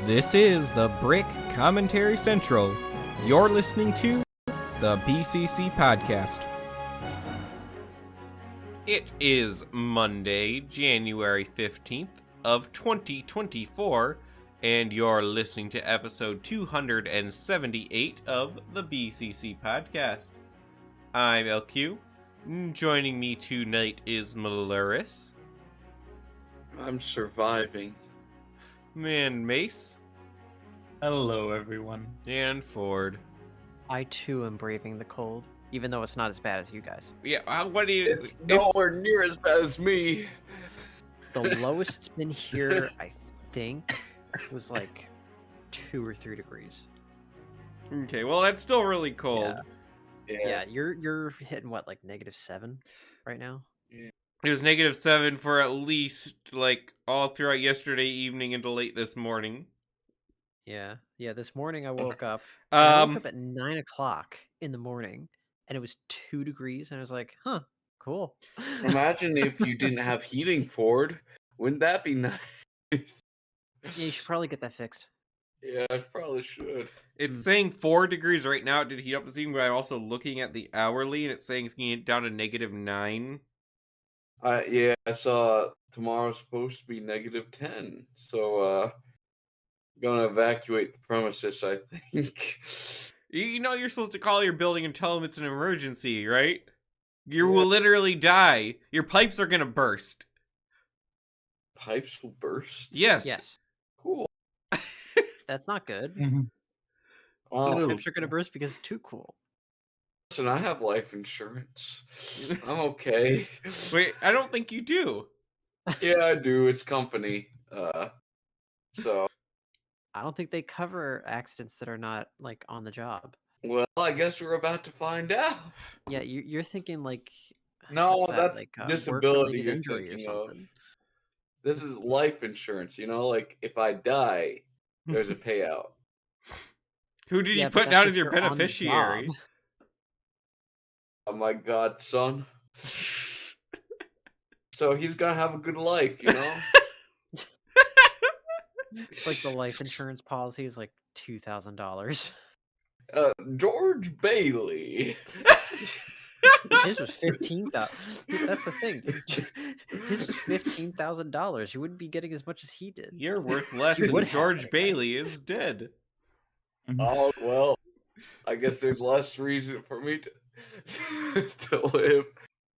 This is the Brick Commentary Central. You're listening to the BCC Podcast. It is Monday, January 15th of 2024, and you're listening to episode 278 of the BCC Podcast. I'm LQ. Joining me tonight is Maluris. I'm surviving. And Mace. Hello, everyone. And Ford. I too am braving the cold, even though it's not as bad as you guys. Yeah, what do you... It's nowhere near as bad as me. The lowest it's been here, I think, was like 2 or 3 degrees. Okay, well, that's still really cold. Yeah, you're hitting what, like -7 right now? It was -7 for at least, like, all throughout yesterday evening into late this morning. Yeah. This morning I woke up. I woke up at 9 o'clock in the morning, and it was 2 degrees, and I was like, huh, cool. Imagine if you didn't have heating, Ford. Wouldn't that be nice? Yeah, you should probably get that fixed. Yeah, I probably should. It's saying 4 degrees right now. It did heat up this evening, but I'm also looking at the hourly, and it's saying it's getting down to -9. Yeah, I saw tomorrow's supposed to be -10. So, gonna evacuate the premises, I think. You know you're supposed to call your building and tell them it's an emergency, right? You will literally die. Your pipes are gonna burst. Pipes will burst? Yes. Cool. That's not good. Mhm. Some pipes are going to burst because it's too cool. Listen, I have life insurance. I'm okay. Wait, I don't think you do. Yeah, I do. It's company. So... I don't think they cover accidents that are not, like, on the job. Well, I guess we're about to find out. Yeah, you're thinking, like... No, what's that, that's like, disability work-related you're injury or thinking of. something. This is life insurance, like, if I die, there's a payout. Who did Yeah, you but put that's down if as your you're on the beneficiary? job. Oh my god, son. So he's gonna have a good life, It's like the life insurance policy is like $2,000. George Bailey. His was 15,000. That's the thing, dude. His was $15,000. You wouldn't be getting as much as he did. You're worth less You than would have George anyway. Bailey is dead. Oh, well, I guess there's less reason for me to live.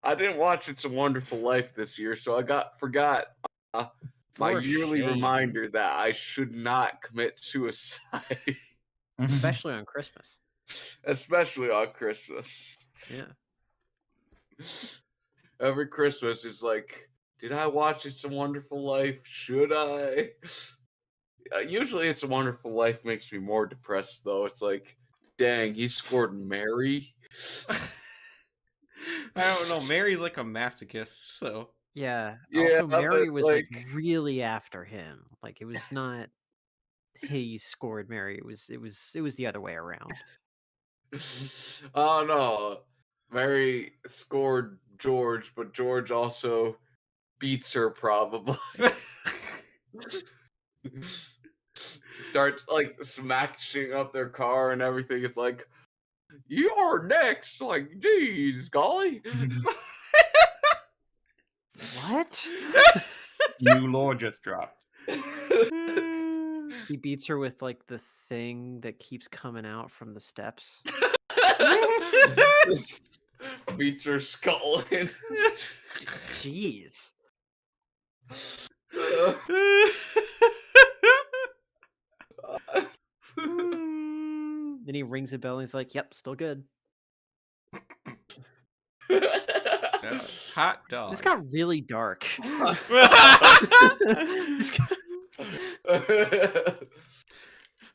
I didn't watch It's a Wonderful Life this year, so I forgot my For yearly shame. reminder that I should not commit suicide. Especially on Christmas. Especially on Christmas. Yeah. Every Christmas it's like, did I watch It's a Wonderful Life? Should I? Usually It's a Wonderful Life makes me more depressed, though. It's like, dang, he scored Mary. I don't know. Mary's like a masochist, so... Yeah. Yeah, Also, Mary but, was like really after him. Like, it was not he scored Mary. It was the other way around. Oh no, Mary scored George, but George also beats her probably. Starts like smashing up their car and everything. It's like, you're next. Like, geez, golly. What? New law just dropped. He beats her with like the thing that keeps coming out from the steps. Beats her skull in. Jeez. Then he rings a bell and he's like, "Yep, still good." Hot dog. This got really dark.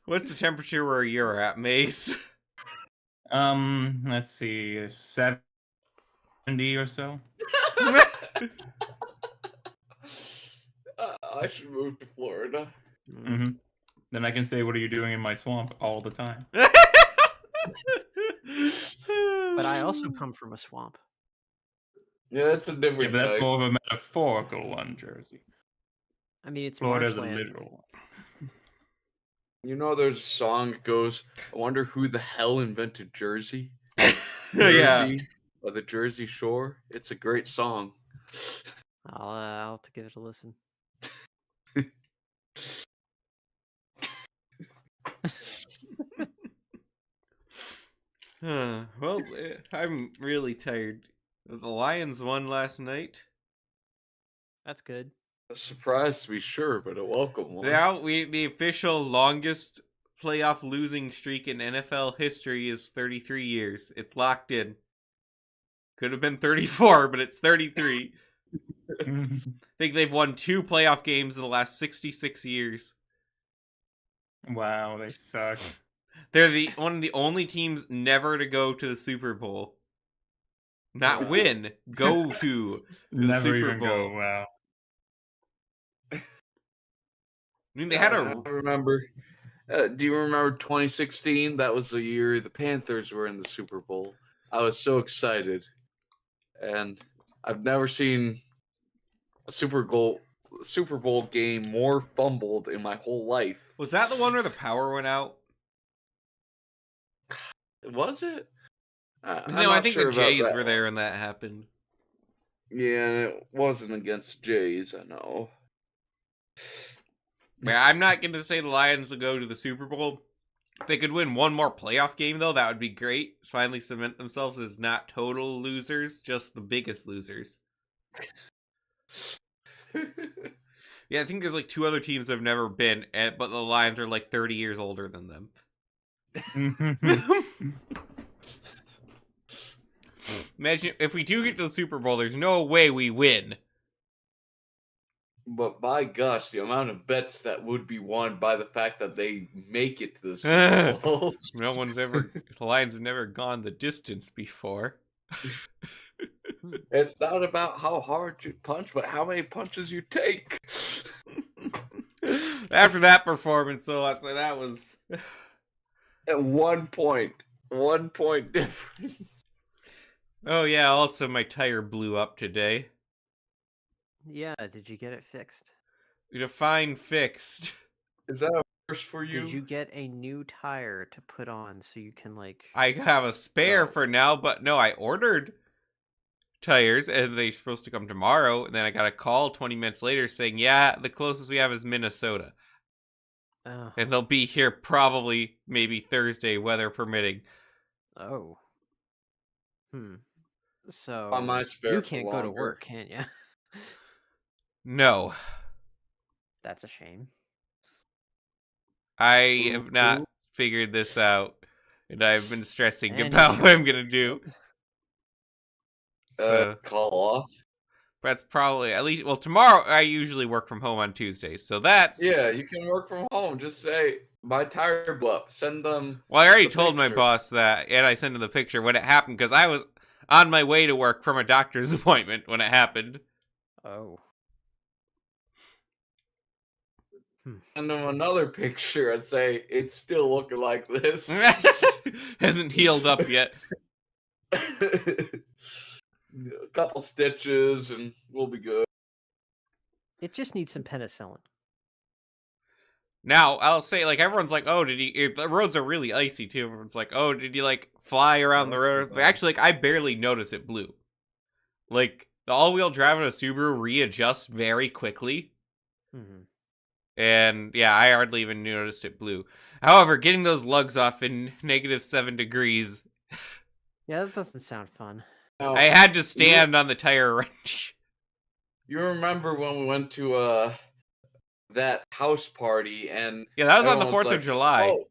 What's the temperature where you're at, Mace? Let's see, 70 or so. I should move to Florida. Mm-hmm. Then I can say, "What are you doing in my swamp?" all the time. But I also come from a swamp. Yeah, that's a Yeah, different but that's type. more of a metaphorcal one, Jersey. I mean, it's Florida's a marshland. literal one. You know, there's a song that goes, "I wonder who the hell invented Jersey." Yeah. Jersey, or the Jersey Shore. It's a great song. I'll have to give it a listen. Well, I'm really tired. The Lions won last night. That's good. A surprise to be sure, but a welcome one. Now, the official longest playoff losing streak in NFL history is 33 years. It's locked in. Could have been 34, but it's 33. I think they've won 2 playoff games in the last 66 years. Wow, they suck. They're one of the only teams never to go to the Super Bowl. Not Wow. win, go to the Never Super even Bowl. go. Wow. I mean, they had I remember. Do you remember 2016? That was the year the Panthers were in the Super Bowl. I was so excited, and I've never seen a Super Bowl game more fumbled in my whole life. Was that the one where the power went out? Was it? No, I think the Jays were there when that happened. Yeah, and it wasn't against the Jays, I know. Yeah, I'm not going to say the Lions will go to the Super Bowl. If they could win one more playoff game, though, that would be great. Finally cement themselves as not total losers, just the biggest losers. Yeah, I think there's like 2 other teams that have never been, but the Lions are like 30 years older than them. Imagine if we do get to the Super Bowl, there's no way we win. But by gosh, the amount of bets that would be won by the fact that they make it to the Super Bowl. The Lions have never gone the distance before. It's not about how hard you punch, but how many punches you take. After that performance, though, I say that was At 1 point. 1 point difference. Oh yeah, also my tire blew up today. Yeah, did you get it fixed? Define fixed. Is that a first for you? Did you get a new tire to put on so you can like? I have a spare No. for now, but no, I ordered tires and they're supposed to come tomorrow. And then I got a call 20 minutes later saying, yeah, the closest we have is Minnesota. And they'll be here probably maybe Thursday, weather permitting. Oh. So On my spare you for can't go to longer. work, can you? No, That's a shame. I have not Ooh. figured this out. And I've been stressing And about you what I'm going to do. So Call off. that's probably, at least, well, tomorrow I usually work from home on Tuesdays. So that's... Yeah, you can work from home. Just say, my tire blew up. Send them. Well, I already the told my picture. boss that, and I sent him the picture when it happened, because I was on my way to work from a doctor's appointment when it happened. Oh. Send them another picture and say, it's still looking like this. Hasn't healed up yet. A couple stitches and we'll be good. It just needs some penicillin. Now, I'll say, like, everyone's like, oh, the roads are really icy, too. Everyone's like, oh, did you, like, fly around the road? But actually, like, I barely noticed it blew. Like, the all-wheel drive on a Subaru readjusts very quickly. Mm-hmm. And, yeah, I hardly even noticed it blew. However, getting those lugs off in -7 degrees... Yeah, that doesn't sound fun. Now, I had to stand on the tire wrench. you remember when we went to that house party and Yeah, that was on the everyone 4th was of July. Oh,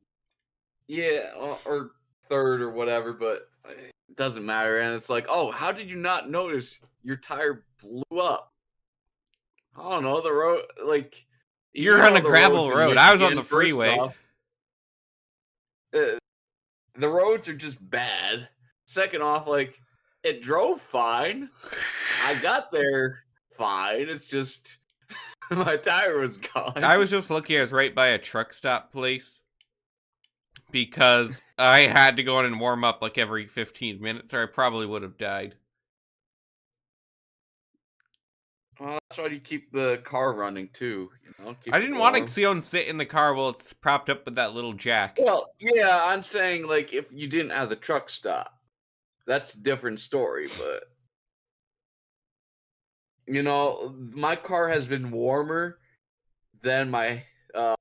yeah, or 3rd or whatever, but it doesn't matter. And it's like, oh, how did you not notice your tire blew up? I don't know, the road, like... You're you on know a the gravel roads in road. I was on Michigan, the first freeway. off, the roads are just bad. Second off, like, it drove fine. I got there fine. It's just my tire was gone. I was just lucky I was right by a truck stop place. Because I had to go in and warm up like every 15 minutes or I probably would have died. Well, that's why you keep the car running too. Keep I it didn't want warm. to sit in the car while it's propped up with that little jack. Well, yeah, I'm saying like if you didn't have the truck stop, that's a different story. But my car has been warmer than my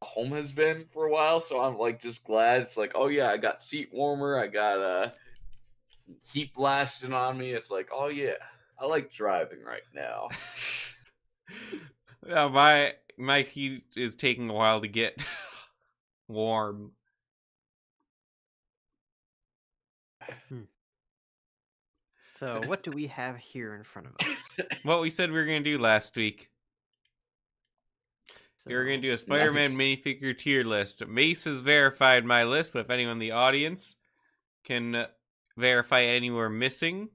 home has been for a while, so I'm like just glad. It's like, oh yeah, I got seat warmer, I got heat blasting on me. It's like, oh yeah, I like driving right now. Yeah, my heat is taking a while to get warm. So what do we have here in front of us? What we said we were going to do last week. We were going to do a Spider-Man minifigure tier list. Mace has verified my list, but if anyone in the audience can verify any we're missing,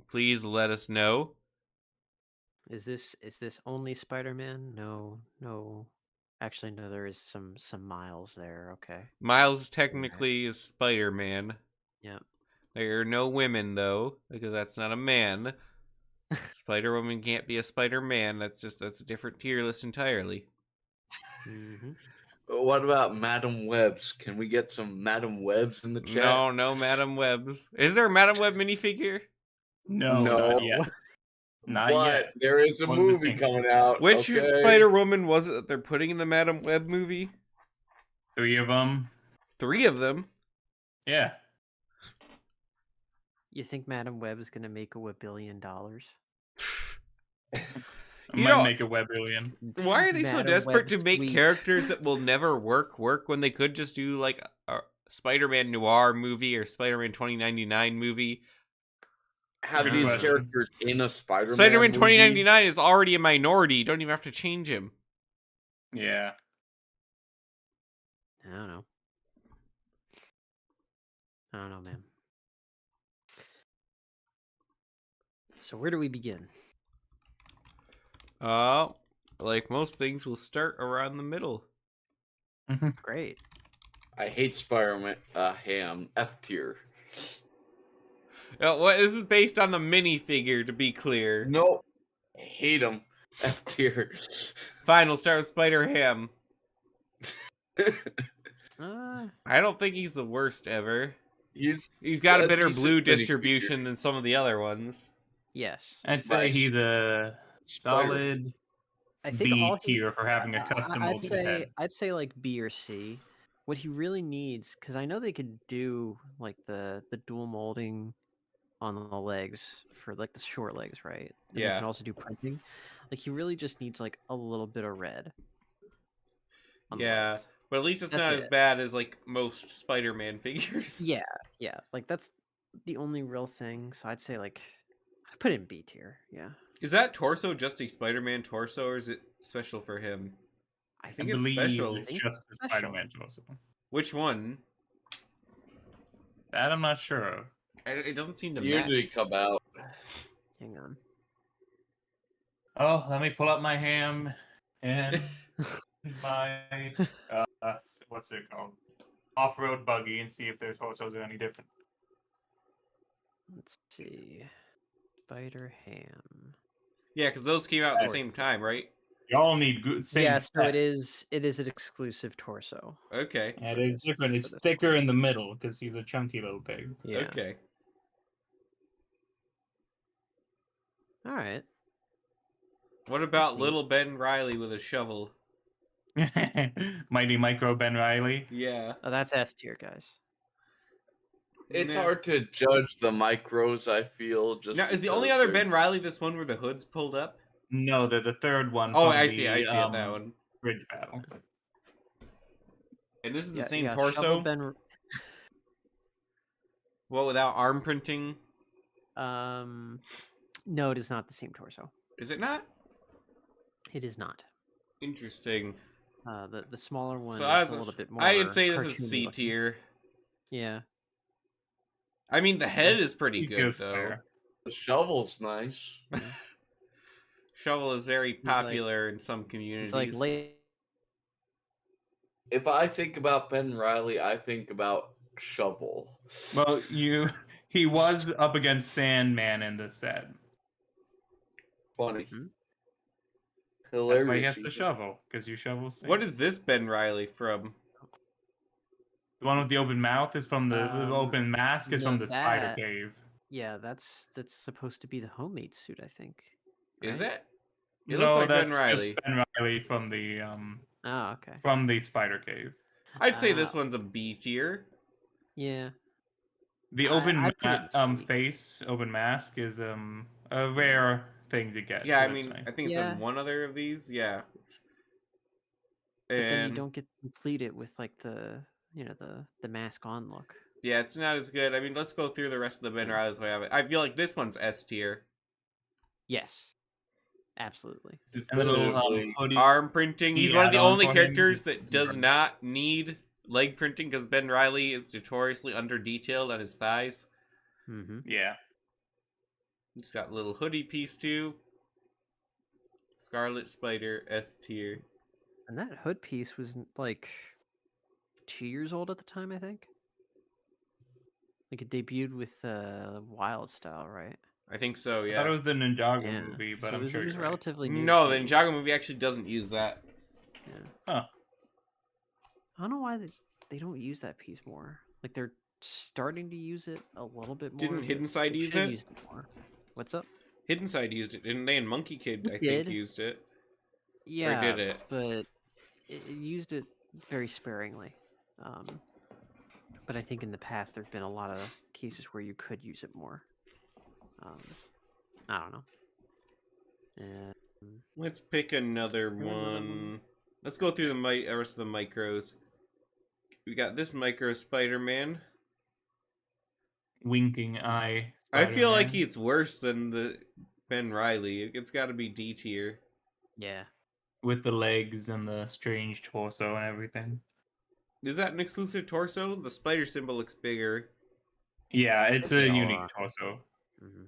please let us know. Is this only Spider-Man? No. Actually, no. There is some Miles there. Okay. Miles technically is Spider-Man. Yep. There are no women though, because that's not a man. Spider-Woman can't be a Spider-Man. That's a different tier list entirely. Mm-hmm. What about Madam Webs? Can we get some Madam Webs in the chat? No Madam Webs. Is there a Madam Web minifigure? No, not yet. Not but yet. there is a movie coming out. Which okay? Spider-Woman was it that they're putting in the Madam Web movie? 3 of them. 3 of them? Yeah. You think Madam Web is going to make $1 billion? Might make a web-billion. Why are they so desperate to make characters that will never work when they could just do like a Spider-Man Noir movie or Spider-Man 2099 movie? Have these characters in a Spider-Man Spider-Man 2099 is already a minority. You don't even have to change him. Yeah. I don't know, man. So where do we begin? Like most things, we'll start around the middle. Great. I hate Spider-Man Ham F tier. What? This is based on the minifigure, to be clear. Nope. I hate him. F tier. Fine, we'll start with Spider-Ham. I don't think he's the worst ever. He's got a better blue distribution than some of the other ones. Yes. I'd say he's a solid B tier for having a custom molded head. I'd say like B or C. What he really needs, because I know they could do like the dual molding on the legs for like the short legs, right? And they can also do printing. Like he really just needs like a little bit of red. Yeah, but at least it's not as bad as like most Spider-Man figures. Yeah. Like that's the only real thing. So I'd say like I put it in B tier. Yeah. Is that torso just a Spider-Man torso, or is it special for him? I think it's special. It's just a Spider-Man torso. Which one? That I'm not sure of. It doesn't seem to match. Usually come out. Hang on. Oh, let me pull up my Ham and my what's it called? Off-road buggy and see if their torsos are any different. Let's see. Spider-Ham. Yeah, because those came out at the same time, right? Y'all need good. Yeah, so it is an exclusive torso. Okay. And it is different. It's thicker in the middle because he's a chunky little pig. Yeah. Okay. All right. What about little Ben Reilly with a shovel? Mighty Micro Ben Reilly. Yeah. Oh, that's S tier, guys. It's hard to judge the micros, I feel. Just now, is the only other Ben Reilly this one where the hood's pulled up? No, they're the third one. Oh, I see it, that one. Bridge battle. And this is the same torso? Well, without arm printing? No, it is not the same torso. Is it not? It is not. Interesting. The smaller one so is a little bit more. I'd say this is C tier. Yeah. I mean, the head is pretty good, though. Fair. The shovel's nice. Shovel is very popular in some communities. It's like late. If I think about Ben Reilly, I think about Shovel. Well, he was up against Sandman in the set. Funny. Mhm. Hilarious. That's why he has to even. shovel, because you shovel sand. What is this Ben Riley from? The one with the open mouth is from the open mask is no, from the spider that- cave. Yeah, that's supposed to be the homemade suit, I think. Is right? it? It No, looks like that's Ben Riley. just Ben Riley from the Oh, okay. spider cave. I'd say this Ah. one's a B tier. Yeah. The I- open I'd put it in C. face, open mask is a rare thing to get. Yeah, so I that's mean, nice. I think it's Yeah. in one other of these. Yeah. But then you And don't get to complete it with like the the mask on look. yeah, it's not as good. I mean, let's go through the rest of the Ben Yeah. Rileys we have. I feel like this one's S tier. Yes. Absolutely. And the little Definitively. hoodie. Arm printing. He's one of the add-on only for him characters is that super does nice. not need leg printing because Ben Riley is notoriously under detailed on his thighs. Mm-hmm. Yeah. He's got a little hoodie piece too. Scarlet Spider, S tier. And that hood piece was like 2 years old at the time, I think. Like it debuted with Wild Style, right? I think so, I thought it yeah. was the Ninjago Yeah. movie, but so I'm sure it was you're right. relatively new. No, to the gaming. Ninjago movie actually doesn't use that. Yeah. Huh. I don't know why they don't use that piece more. Like they're starting to use it a little bit more. Didn't but Hidden Side they use should it? use more. What's up? Hidden Side used it, didn't they? And Monkey Kid, It I did. think, used it. Yeah, did it? but it used it very sparingly. But I think in the past there's been a lot of cases where you could use it more. I don't know. Let's pick another one. Let's go through the rest of the micros. We got this micro Spider-Man. Winking eye. I feel like Spider-Man. he's worse than the Ben Riley. It's got to be D tier. Yeah. with the legs and the strange torso and everything. Is that an exclusive torso? The spider symbol looks bigger. Yeah, it's They a all unique are. torso. Mm-hmm.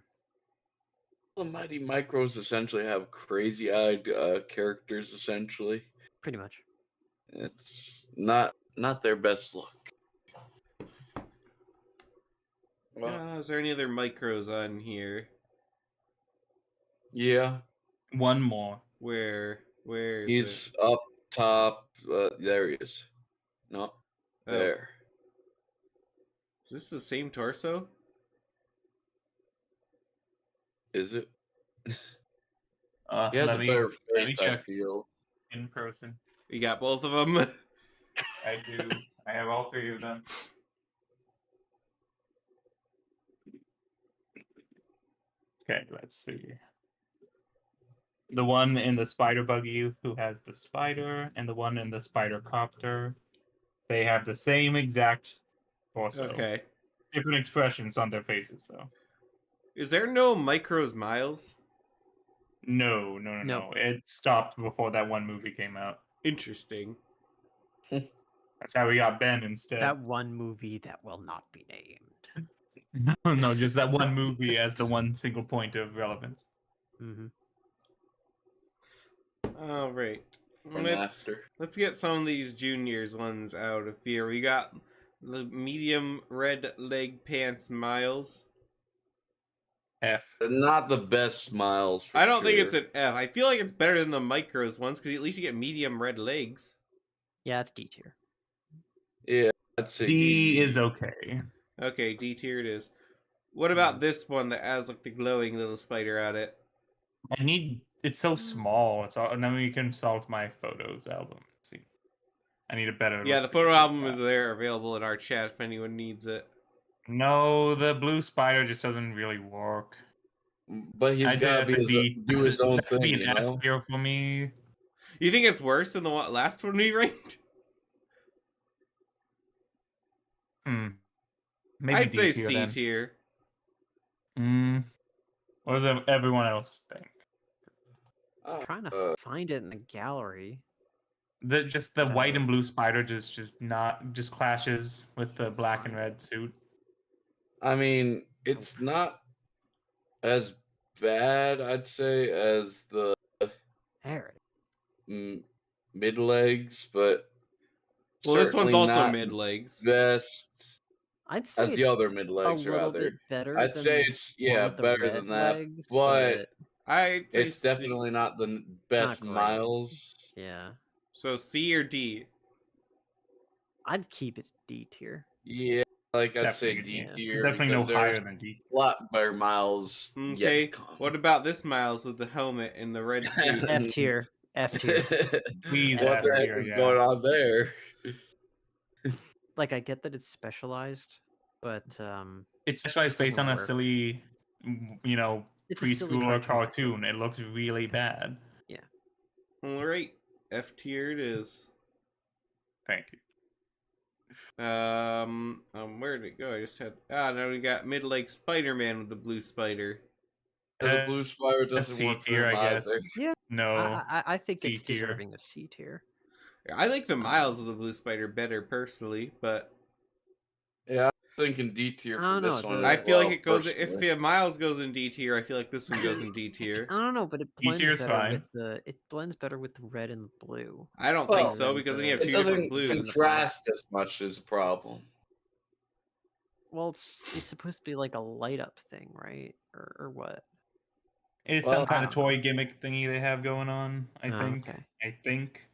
The Mighty Micros essentially have crazy-eyed characters. Essentially, Pretty much. it's not their best look. Well, Is there any other micros on here? yeah, One more. Where is he's it? up top. There he is. No, Oh, there. is this the same torso? Is it? He has Let a me better let me face, I check feel. in person. You got both of them. I do. I have all three of them. Okay, let's see. The one in the spider buggy who has the spider, and the one in the spider copter. They have the same exact torso. Okay. Different expressions on their faces, though. Is there no micros Miles? No. Nope. It stopped before that one movie came out. Interesting. That's how we got Ben instead. That one movie that will not be named. No, just that one movie as the one single point of relevance. Mm-hmm. All right. And after. Let's get some of these juniors ones out of here. We got the medium red leg pants Miles. F. Not the best Miles. For I don't think it's sure. an F. I feel like it's better than the micros ones because at least you get medium red legs. Yeah, it's D tier. Yeah, I'd say D is okay. Okay, D tier it is. What about this one that has like the glowing little spider on it? It's so small. It's all, and then we can salt my photos album. Let's see. I need a better. Yeah, the look photo at album that. is there, available in our chat if anyone needs it. No, the blue spider just doesn't really work. But he's I'd say got that's to a D. do his own That could thing, be you an know? F tier for me. You think it's worse than the last one we ranked? Maybe I'd D say tier C then. tier. What does everyone else think? Trying to find it in the gallery. The white and blue spider just clashes with the black and red suit. I mean, it's not as bad, I'd say, as the There it mid legs, but Well, this one's certainly also not mid legs. best I'd say as it's the other mid a legs, little rather. bit better. I'd than say the it's one with the better red than that, legs, but I'd say It's definitely not the best great. Miles. Yeah. So C or D? I'd keep it D tier. Yeah, like I'd say Definitely, D yeah. tier. Definitely no because there's higher than D. a lot better Miles yet to Okay. come. What about this Miles with the helmet and the red suit? F tier. F tier. Please, What F the heck tier, is yeah. going on there? Like I get that it's specialized, but It's specialized based doesn't on a work. silly, it's a silly preschool or cartoon. It looks really bad. Yeah. All right, F tier it is. Thank you. Where did it go? I just had. Now we got mid-like Spider-Man with the blue spider. And the blue spider doesn't C work for tier, him I guess. either. Yeah. No. I think C it's tier. deserving of C tier. I like the Miles of the blue spider better personally, but Yeah, I'm thinking D tier I for don't know, this one. the- I as feel like well, it goes. If personally. the Miles goes in D tier, I feel like this one goes in D tier. I don't know, but it blends tier's better fine. with the. It blends better with the red and the blue. I don't Well, think so because then you have It two different doesn't blues. contrast as much as a problem. Well, it's supposed to be like a light up thing, right? Or what? It's Well, some kind I of don't know. toy gimmick thingy they have going on. I Oh, think. okay. I think.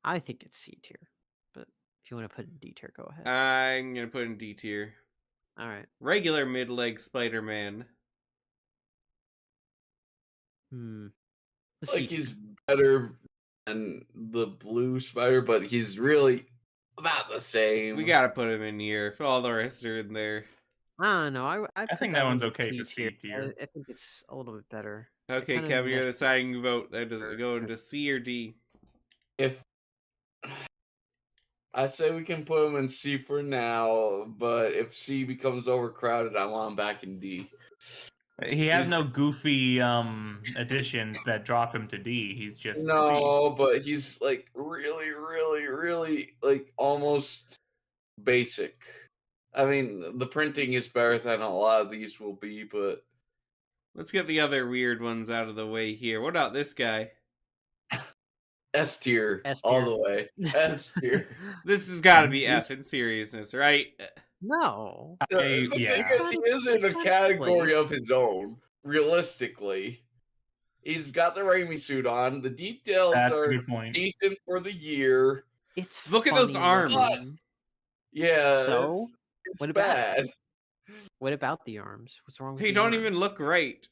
I think it's C tier, but if you want to put it in D tier, go ahead. I'm gonna put it in D tier. All right. Regular mid-leg Spider-Man. The Like C tier. he's better than the blue spider, but he's really about the same. We gotta put him in here. If all the rest are in there. I don't know. I think that that one's one in okay for C tier. I think it's a little bit better. Okay, kinda Kevin, you're the meshes deciding vote. That does it go into C or D? If I say we can put him in C for now, but if C becomes overcrowded, I want him back in D. He has no He's- goofy additions that drop him to D. He's just No, but he's like really, really, really like almost basic. I mean, the printing is better than a lot of these will be, but Let's get the other weird ones out of the way here. What about this guy? S tier S all tier. the way. S tier. This has got to be F in seriousness, right? No. The yeah. thing is, he is in It's a got category place. of his own. Realistically, he's got the Raimi suit on. The details That's a are good point. decent for the year. It's Look at those funny arms. looking. Yeah, So? it's What about bad. What about the arms? What's wrong with They the don't arms? even look right.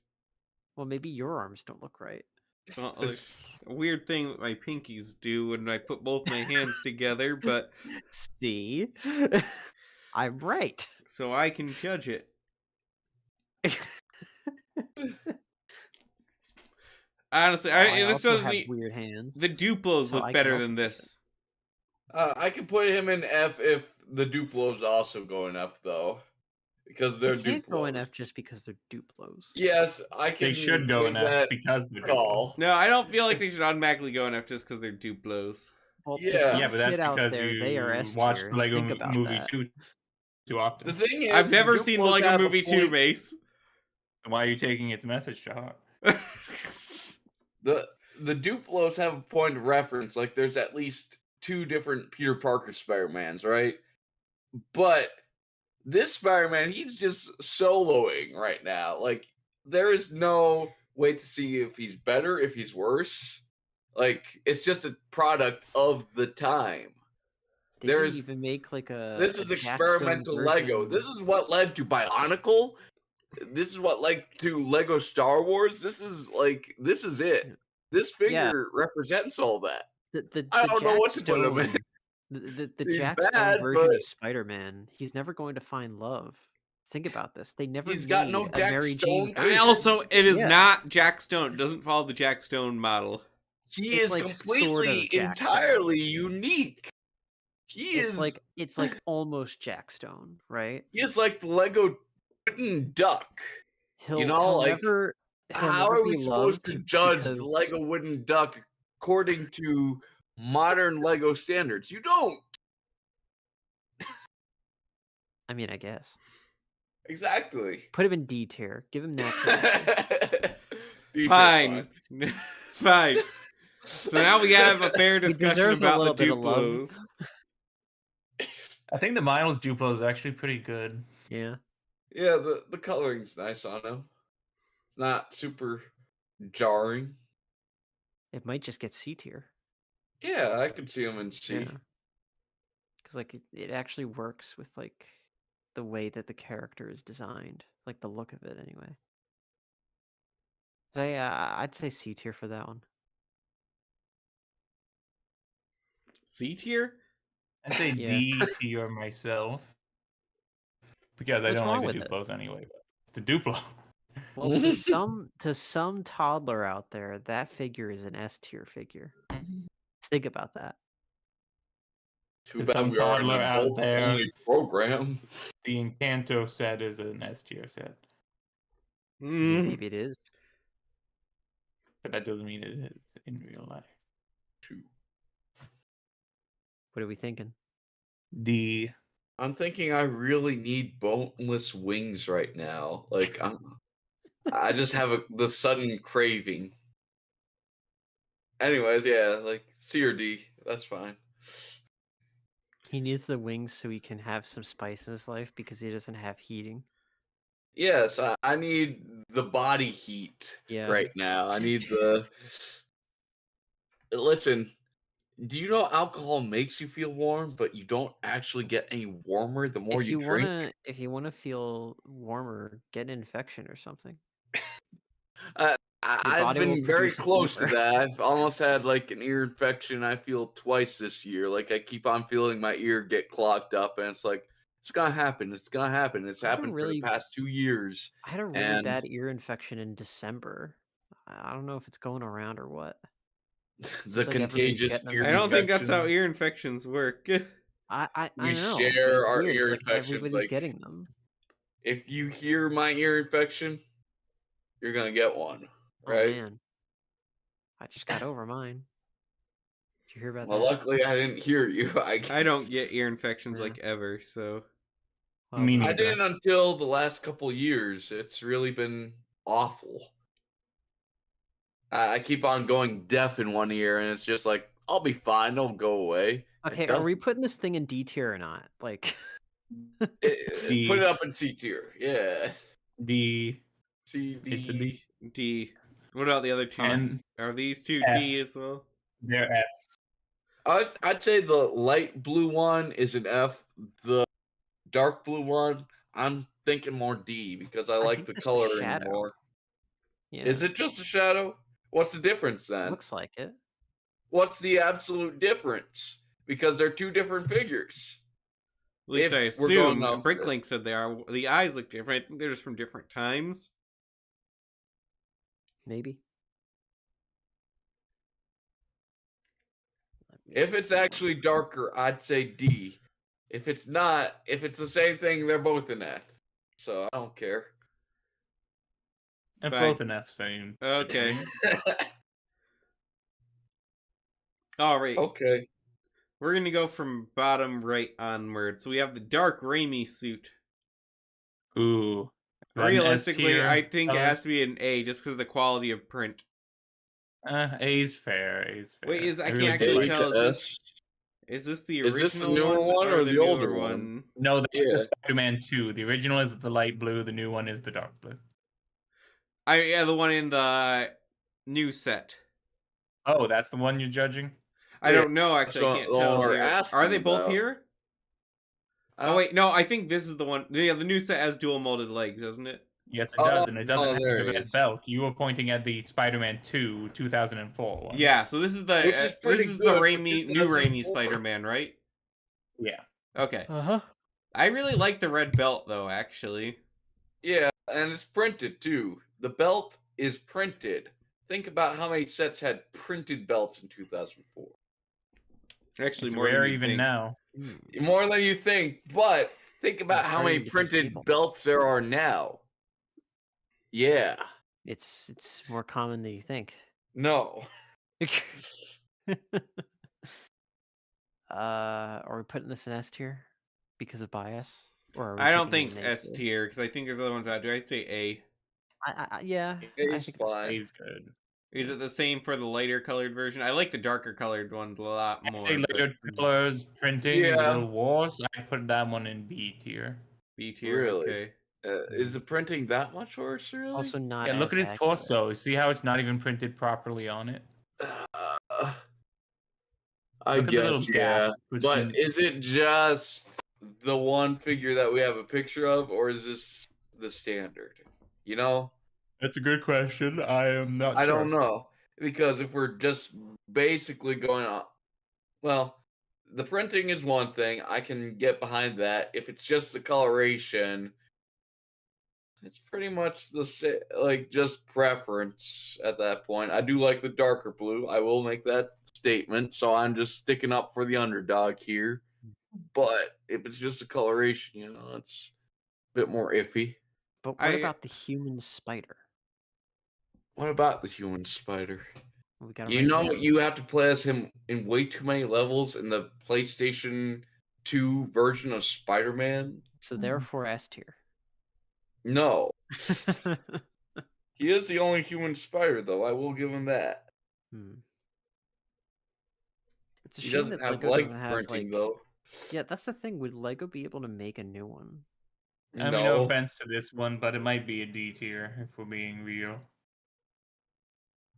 Well, maybe your arms don't look right. Well, there's a weird thing that my pinkies do when I put both my hands together, but See? I'm right. so I can judge it. Honestly, I this also doesn't. have weird hands. The Duplos so look I can better also than do this. I could put him in F if the Duplos also go in F though, because they're They can't go in Duplos. F just because they're Duplos. Yes, I can. They should go in make F that because they're call. Duplos. No, I don't feel like they should automatically go in F just because they're Duplos. Well, Yeah. to some Yeah, but that's kid out because there, you they are S watch tier. the Lego Think about movie that. too often. The thing is, I've the never seen the Duplos Lego have a Movie 2, point- Mace. Why are you taking its message to heart? The Duplos have a point of reference. Like, there's at least 2 different Peter Parker Spider-Mans, right? But this Spider-Man, he's just soloing right now. Like, there is no way to see if he's better, if he's worse. Like, it's just a product of the time. They There didn't is- even make like a. This a is Jackstone experimental Lego. version. This is what led to Bionicle. This is what led to Lego Star Wars. This is it. This figure represents all that. The I don't know what to put him in. Jackstone- The He's Jackstone bad, version but- of Spider-Man, he's never going to find love. Think about this. They never He's got no made a Jack Mary Stone Jane. figure. And also, it is Yeah. not Jack Stone. It doesn't follow the Jack Stone model. He It's is like completely, sort of Jack Stone. entirely unique. He It's is like almost Jackstone, right? he is like the Lego wooden duck. He'll know, like, never. He'll How never are be we supposed to loved judge because- the Lego wooden duck according to modern Lego standards? You don't. I mean, I guess. Exactly. Put him in D tier. Give him that. Fine. Fine. So now we have a fair discussion deserves a about little the bit of love. Duplos. I think the Miles Duplo is actually pretty good. Yeah. Yeah, the coloring's nice on him. It's not super jarring. It might just get C tier. Yeah, I could see him in C. Yeah. Because like it actually works with like the way that the character is designed, like the look of it anyway. So yeah, I'd say C tier for that one. C tier? I'd say Yeah. D tier myself. Because I What's don't wrong like the with it? Duplos anyway. But it's a Duplo. Well, to some toddler out there, that figure is an S tier figure. Think about that. Too To bad some we are an toddler out there. adult-only program. The Encanto set is an S tier set. I mean, Mm. maybe it is. But that doesn't mean it is in real life. What are we thinking? D. I'm thinking I really need boneless wings right now. Like I just have the sudden craving. Anyways, yeah, like C or D, that's fine. He needs the wings so he can have some spice in his life because he doesn't have heating. Yes, I need the body heat right now. I need the. Listen, do you know alcohol makes you feel warm, but you don't actually get any warmer the more you drink? If you wanna feel warmer, get an infection or something. I've body will been very produce a close to fever. that. I've almost had like an ear infection. I feel twice this year. Like I keep on feeling my ear get clogged up, and it's like it's gonna happen. It's gonna happen. It's I had a happened for the past 2 years. I had a really And bad ear infection in December. I don't know if it's going around or what. the Seems like everybody's contagious getting them. ear I don't think that's how infections. ear infections work. I We know. share It's our weird. ear Like infections. everybody's Like getting them. if you hear my ear infection, you're gonna get one, right? Oh man, I just got over mine. Did you hear about Well, that? luckily I didn't hear you. I don't get ear infections Yeah. like ever, so Well, Me I neither. didn't until the last couple years. It's really been awful. I keep on going deaf in one ear, and it's just like I'll be fine. Don't go away. okay, are we putting this thing in D tier or not? Like, Put it up in C tier. Yeah. D. C It's a D. D. D. What about the other two? And Are these two F. D as well? They're Fs. I'd say the light blue one is an F. The dark blue one, I'm thinking more D because I like think the it's a coloring shadow. more. yeah, Is it just a shadow? What's the difference then? looks like it. What's the absolute difference? Because they're two different figures. At least I If we're going assume. off Bricklink said they are. The eyes look different. I think they're just from different times. Maybe. If it's actually darker, I'd say D. If it's not, if it's the same thing, they're both an F. So I don't care. And Fine. both an F, same. Okay. All right. Okay. We're gonna go from bottom right onward. So we have the dark Raimi suit. Ooh. That an S Realistically, tier I think it color? has to be an A just because of the quality of print. A's fair. A's fair. Wait, I can't really actually like tell. it. Is this the Is original this the newer one or the newer older one? No, that's Yeah. the Spider-Man 2. The original is the light blue. The new one is the dark blue. Yeah, the one in the new set. Oh, that's the one you're judging? I Yeah, don't know. Actually, I that's can't what tell. we're Here. Are asking they both about. here? Oh wait, no. I think this is the one. Yeah, the new set has dual molded legs, doesn't it? Yes, it does, and it doesn't have there the it red is. belt. You were pointing at the Spider-Man 2, 2004 one. Yeah. So this is the Which is pretty the good for Raimi new Raimi 2004. Spider-Man, right? Yeah. Okay. huh. I really like the red belt though. Actually, Yeah, and it's printed too. The belt is printed. Think about how many sets had printed belts in 2004. actually, It's more than rare you even think. now. More than you think, but think about It's how many starting to become printed stable. belts there are now. Yeah. It's more common than you think. No. Are we putting this in S tier because of bias, or are we I don't picking it think in A S tier? tier because I think there's other ones out there. I'd say A. Yeah, I It's think that's fine. A's good. Is it the same for the lighter colored version? I like the darker colored one a lot I'd more. say but later colors printing is a Yeah. little worse. I put that one in B tier. B tier. Really? Okay. Is the printing that much worse, really? It's also not. Yeah, look at as his accurate. torso. See how it's not even printed properly on it? I Look at the little guess, gap yeah. But between- is it just the one figure that we have a picture of, or is this the standard? You know? That's a good question. I am not I sure. don't know. Because if we're just basically going on, well, the printing is one thing. I can get behind that. If it's just the coloration, it's pretty much like just preference at that point. I do like the darker blue. I will make that statement. So I'm just sticking up for the underdog here. But if it's just the coloration, it's a bit more iffy. But what about the human spider? What about the human spider? We got him right here. You have to play as him in way too many levels in the PlayStation 2 version of Spider-Man. So therefore S tier. No. He is the only human spider, though. I will give him that. It's a He shame doesn't that have Lego light doesn't have printing, like. though. Yeah, that's the thing. Would Lego be able to make a new one? I mean, no offense to this one, but it might be a D tier if we're being real.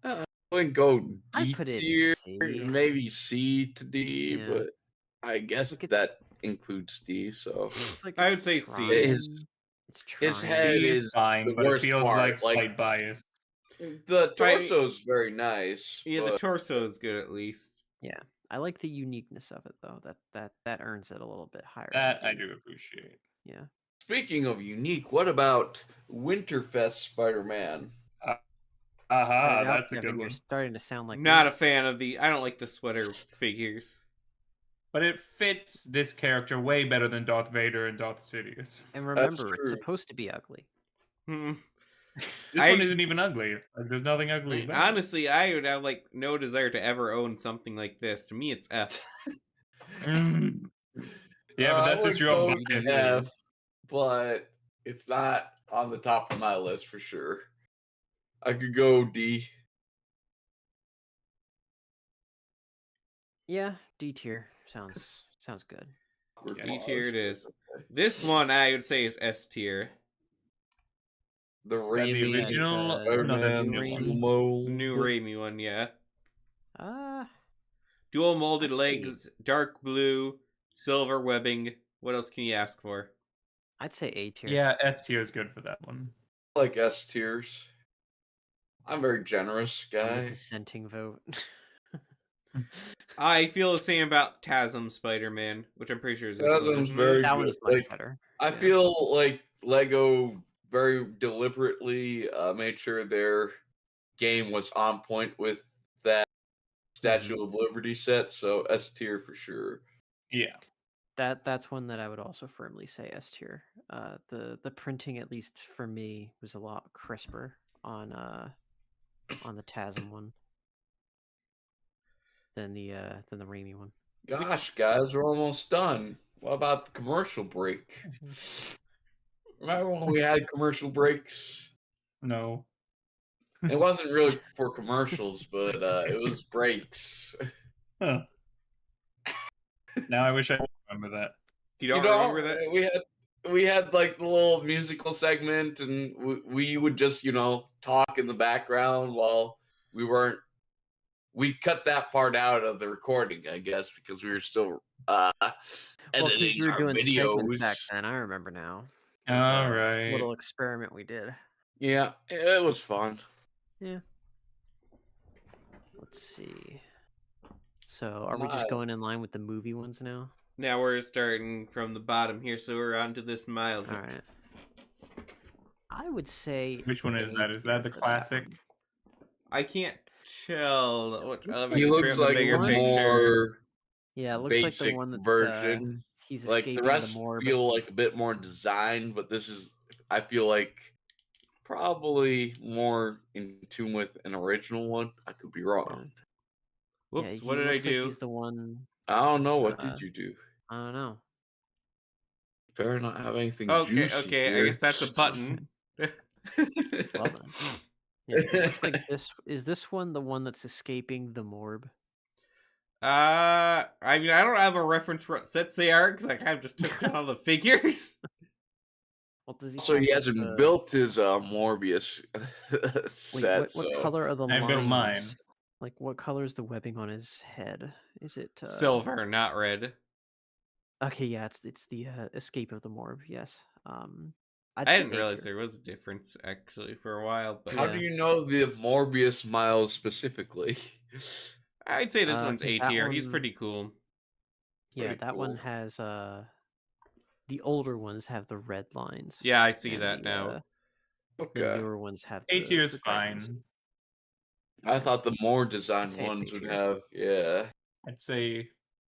I wouldn't go D put it in tier, C. maybe C to D, Yeah. but I guess that includes D. So it's like I would say C. It's his head C is fine, the but it worst feels part. like slight bias. The torso's very nice. Yeah, the torso is good at least. Yeah, I like the uniqueness of it though. That earns it a little bit higher. That I do appreciate. Yeah. Speaking of unique, what about Winterfest Spider-Man? That's a good one. You're starting to sound like not a fan of I don't like the sweater figures. But it fits this character way better than Darth Vader and Darth Sidious. And remember, it's supposed to be ugly. This one isn't even ugly. Like, there's nothing ugly about it. Honestly, I would have like no desire to ever own something like this. To me, it's F. Yeah, but that's just your own bias. F, but it's not on the top of my list for sure. I could go D. Yeah, D tier sounds good. Yeah, D tier it is. This one I would say is S tier. The original, new Raimi one, yeah. Dual molded legs, dark blue, silver webbing. What else can you ask for? I'd say A tier. Yeah, S tier is good for that one. I like S tiers. I'm a very generous guy. Dissenting vote. I feel the same about TASM Spider-Man, which I'm pretty sure is TASM's very that good. one is much better. I feel like Lego very deliberately made sure their game was on point with that Statue of Liberty set, so S tier for sure. Yeah. That's one that I would also firmly say S tier. The printing, at least for me, was a lot crisper on the TASM one than the Raimi one. Gosh, guys, we're almost done. What about the commercial break? Remember when we had commercial breaks? No. It wasn't really for commercials, but it was breaks. Huh. Now I wish I could remember that. You don't remember that? We had like the little musical segment, and we would just talk in the background while we weren't. We cut that part out of the recording, I guess, because we were still editing you were our doing videos segments back then. I remember now. All right. Little experiment we did. Yeah, it was fun. Yeah. Let's see. So, are we just going in line with the movie ones now? Now we're starting from the bottom here, so we're on to this Miles. All right. I would say. Which one is that? Is that the classic? I can't tell. He looks like a more it looks like the one that version. He's like escaping the rest the morgue. Feel like a bit more designed, but this is, I feel like, probably more in tune with an original one. I could be wrong. Whoops! What did I do? Like he's the one. I don't know. What did you do? I don't know. Better not have anything juicy. Okay, here. I guess that's a button. Well then. Yeah, it looks like this is this one the one that's escaping the morgue. I mean, I don't have a reference for what sets they are because I kind of just took down all the figures. Well, does he So come he with hasn't the... built his Morbius Wait, set. what So color are the I built lines? mine. Like, what color is the webbing on his head? Is it Silver, not red. Okay, yeah, it's the escape of the morb. Yes. I'd I say didn't A realize tier. there was a difference actually for a while, but how Yeah. do you know the Morbius miles specifically? I'd say this one's 'Cause A that tier. He's one- pretty cool. Yeah, Pretty that one cool. has the older ones have the red lines. Yeah, I see and that now. The Okay. newer ones have A tier is the gray ones. fine. I thought the more I'd designed say a ones B would tier. have, yeah. I'd say,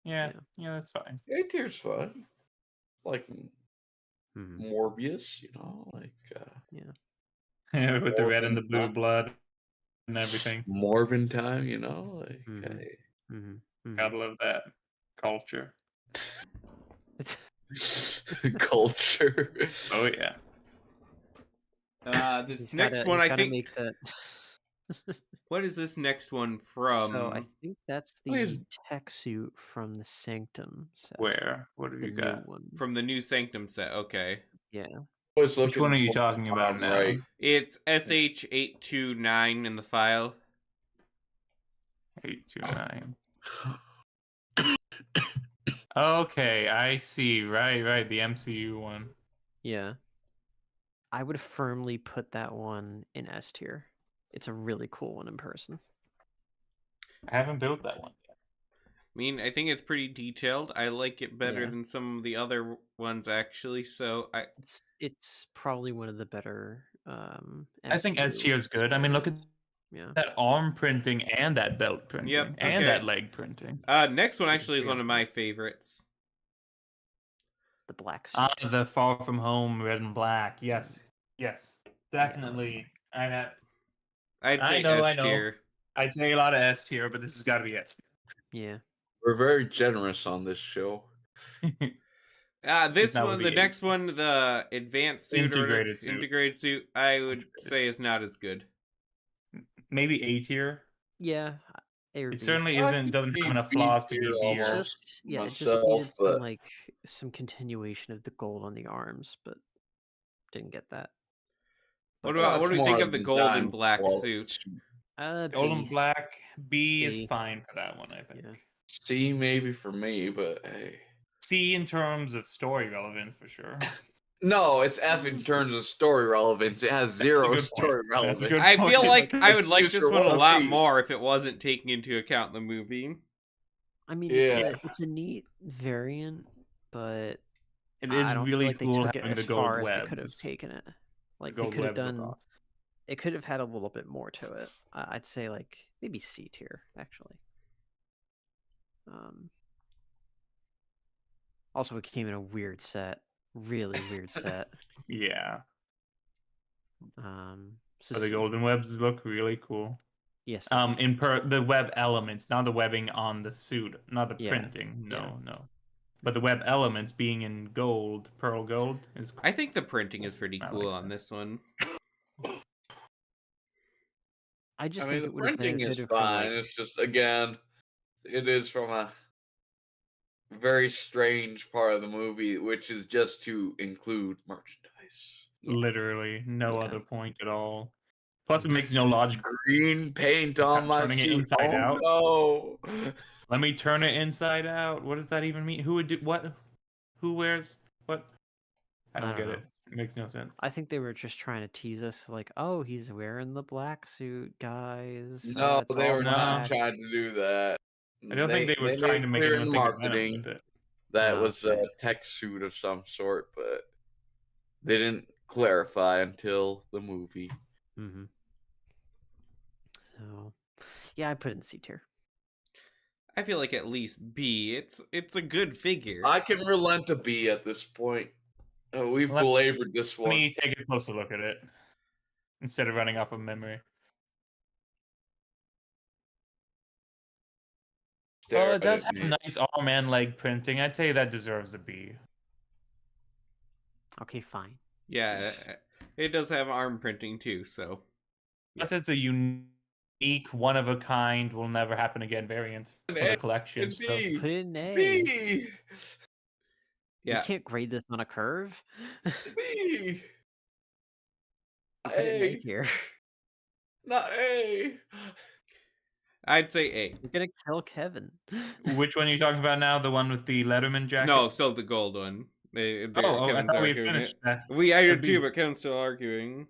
yeah, that's fine. A tier's fun. Like Mhm. Morbius, you know, like With the red and the Morbin blue time. blood and everything. Morbin time, you know, like Mhm. hey. Gotta love that culture. Culture. Oh yeah. This next one, he's I gotta think. make that. What is this next one So I from? think that's Oh, he's- the tech suit from the Sanctum set. Where? What have The you new got? one. From the new Sanctum set. Okay, Yeah. Was Which one are you for the talking about bottom now? right. it's SH829 in the file. 829. Okay, I see. Right. The MCU one. Yeah. I would firmly put that one in S tier. It's a really cool one in person. I haven't built that one yet. I mean, I think it's pretty detailed. I like it better Yeah. than some of the other ones, actually. So It's probably one of the better. I think S tier is good. I mean, look at that arm printing and that belt printing Yep, and okay. that leg printing. Next one actually is one of my favorites. The black suit. The Far From Home red and black. Yes, definitely. I'd I say know. S tier. I'd say a lot of S tier, but this has got to be S Yeah. We're very generous on this show. tier. This not one, with the the next one, the advanced suit Integrated or suit. integrated suit, I would say is not as good. Maybe A tier. Yeah. A or It B. certainly I isn't. could Doesn't see have enough B flaws to tier be B or. almost. It just myself, needed but- some continuation of the gold on the arms, but didn't get that. What But, do you more think a of the gold and design black flaw. suit? Gold and B. black. B is B. fine for that one, I think. Yeah. C maybe for me, but hey. C in terms of story relevance for sure. No, it's F in terms of story relevance. It has zero good point. story That's a relevance. good I feel point. like I would like Excuse this for one a one lot C. more if it wasn't taking into account the movie. I mean, Yeah. it's a neat variant, but It is I don't really feel like they cool took it having as the gold far as they webs. could have taken it. Like The they gold could have webs look done. awesome. It could have had a little bit more to it. I'd say like maybe C tier actually. Also, it came in a weird set, really weird set. Yeah. So The C. golden webs look really cool. Yes. The web elements, not the webbing on the suit, not the Yeah, printing. yeah. No. But the web elements being in gold, pearl gold, is cool. I think the printing is pretty I cool like on this one. I just I mean, think the it would have printing is benefited from fine. like It's just, again, it is from a very strange part of the movie, which is just to include merchandise. Literally no Yeah. other point at all. Plus, it makes no logical. Green paint Start on my turning it suit. inside out. Oh no! Let me turn it inside out. What does that even mean? Who would do what? Who wears what? I don't get know. it. It makes no sense. I think they were just trying to tease us, like, oh, he's wearing the black suit, guys. No, it's they all were not black. trying to do that. I don't think they were trying to make clear anyone in think of Venom marketing with it. that Oh, was okay. a tech suit of some sort, but they didn't clarify until the movie. Mm-hmm. So, yeah, I put it in C tier. I feel like at least B. It's a good figure. I can relent a B at this point. We've belabored this Let one. me take a closer look at it instead of running off of memory. Well, it does have nice arm and leg printing. I'd say that deserves a B. Okay, fine. Yeah, it does have arm printing too, so. Plus, it's a unique, one of a kind, will never happen again variant for the collection. So. B. Put it in A. B. You Yeah. can't grade this on a curve. B. Put it in A A. tier. Not A. I'd say A. You're gonna kill Kevin. Which one are you talking about now? The one with the Letterman jacket? No, still the gold one. I Kevin's thought we had arguing finished it. that. I A did too, B. but Kevin's still arguing.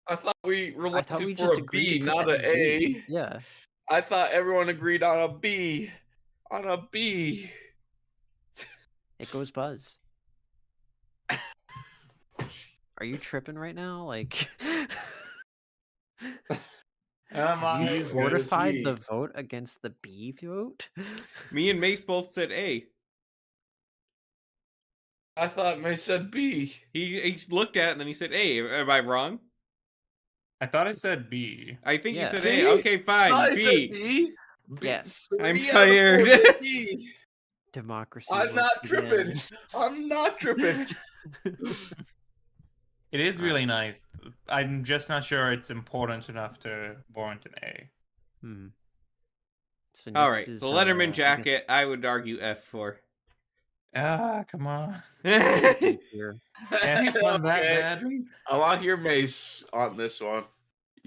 I thought we were I thought we looking just for a agreed B, to put not that an in B. A. Yeah. I thought everyone agreed on a B. On a B. It goes Buzz. Are you tripping right now? Like, have you Good as fortified he. the vote against the B vote? Me and Mace both said A. I thought May said B. He looked at it and then he said A. Am I wrong? I thought I said B. I think Yeah. you said See? A. Okay, I fine. said B. B. B. Yes. I'm 3 out of 4 tired. said B. Democracy. I'm once not tripping. again. I'm not tripping. It is really nice. I'm just not sure it's important enough to warrant an A. Hmm. So All next right, is, the Letterman I jacket, guess I would argue F for. Ah, come on. it's D tier. Can't it run that Okay. badly? I want your Mace on this one.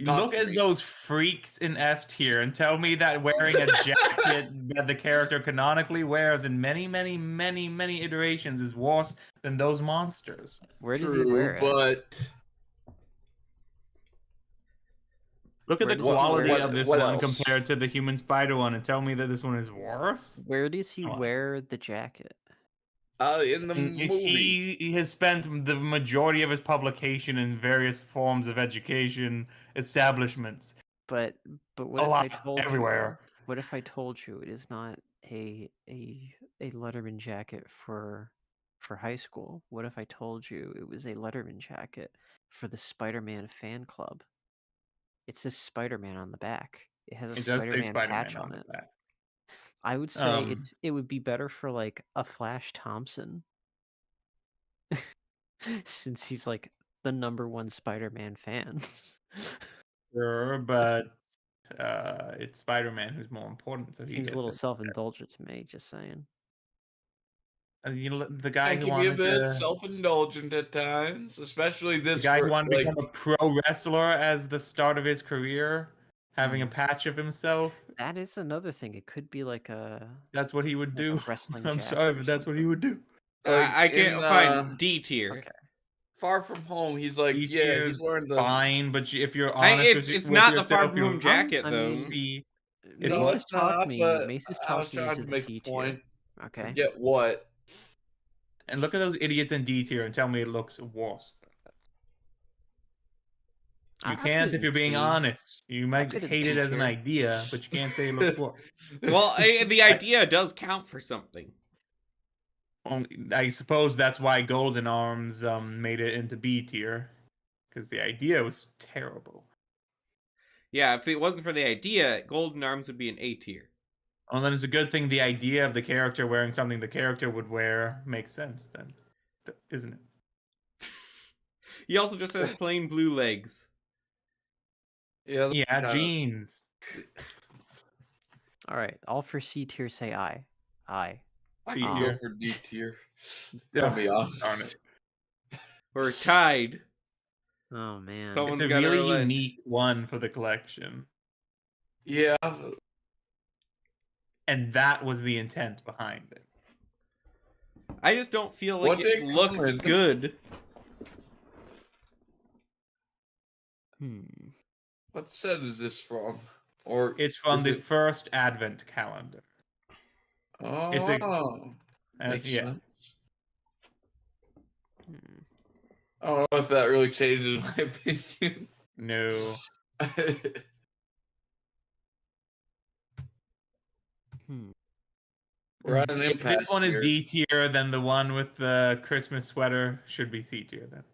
Talk Look to at me. those freaks in F tier and tell me that wearing a jacket that the character canonically wears in many, many, many, many iterations is worse than those monsters. Where does he wear it? but Look at Where the does he quality wear of it? this What one else? compared to the Human Spider one and tell me that this one is worse? Where does he Come on. wear the jacket? in the movie. He has spent the majority of his publication in various forms of education establishments. But what A if lot I told everywhere. you? What if I told you it is not a Letterman jacket for high school? What if I told you it was a Letterman jacket for the Spider-Man fan club? It says Spider-Man on the back. It has a It does say Spider-Man Spider-Man patch on it. that. I would say it would be better for like a Flash Thompson. Since he's like the #1 Spider-Man fan. Sure, but it's Spider-Man who's more important, so he Seems a gets little it. self-indulgent to me, just saying. The guy I who can be a wanted bit to, self-indulgent at times, especially the this guy who for, wanted to like, become a pro wrestler as the start of his career, having a patch of himself. That is another thing. It could be like a That's what he would like a do. wrestling I'm jacket sorry, or but that's what he would do. like I can't in, find D tier. Okay. Far From Home. He's like, He yeah, he's is wearing the. fine, but if you're honest, It's with not the yourself, Far From Home you'll jacket I though. mean, see. No, It's Mace what? has it's not, talked me. but Mace has I was talked me trying into to the make C a point. tier. Okay. Forget what? And look at those idiots in D tier and tell me it looks worse. You I put can't it if in you're being C. honest. You might put it in hate C it as an tier. idea, but you can't say it looks worse. Well, the idea does count for something. I suppose that's why Golden Arms made it into B tier, because the idea was terrible. Yeah, if it wasn't for the idea, Golden Arms would be an A tier. Well, then it's a good thing the idea of the character wearing something the character would wear makes sense, then, isn't it? He also just has plain blue legs. Yeah. Yeah, jeans. All right. All for C tier say I. I. I C can tier. go for D tier. Yeah, I'll be honest. darn it. We're tied. Oh man. Someone's It's a gotta really relent. unique one for the collection, Yeah. and that was the intent behind it. I just don't feel like What it they looks call it? good. What set is this from? Or It's from is the it- first Advent calendar. Oh, it's a- makes yeah. sense. I don't know if that really changes my opinion. No. We're at an If impasse this one here. is D tier, then the one with the Christmas sweater should be C tier then.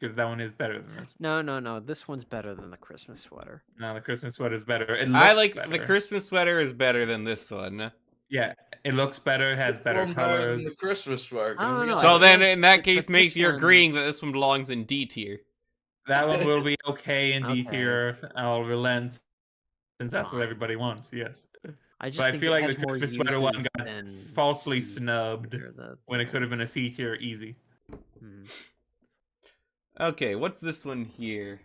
Because that one is better than this. No. This one's better than the Christmas sweater. No, the Christmas sweater is better. It I looks like better. the Christmas sweater is better than this one. Yeah, it looks better. It has Which better one better than colors. the Christmas sweater. I don't know. So I feel then, like in that with case, this Mace, you're one- agreeing that this one belongs in D tier. That one will be okay in D Okay. tier. I'll relent, since that's what Fine. everybody wants. Yes. I just But I think feel it like the has more Christmas sweater one uses got than falsely C snubbed or the when it could have been a C tier easy. Mhm. Okay, what's this one here?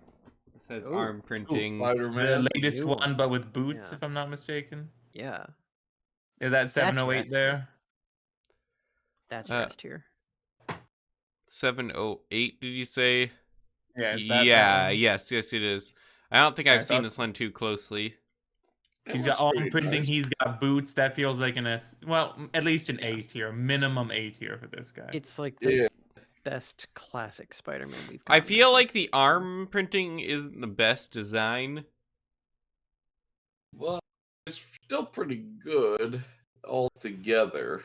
It says Ooh. arm printing. Spider-Man. The latest new one, one. but with boots, Yeah. if I'm not mistaken. Yeah, Is that 708 rest. there? that's Uh, rest here. 708, did you say? Yeah, is that Yeah, one? yes, it is. I don't think I've I seen thought this so. one too closely. It He's looks got pretty arm printing. nice. He's got boots. That feels like well, at least an A tier, minimum A tier for this guy. It's like the Yeah. best classic Spider-Man we've I gotten. feel think. like the arm printing isn't the best design. Well, it's still pretty good altogether.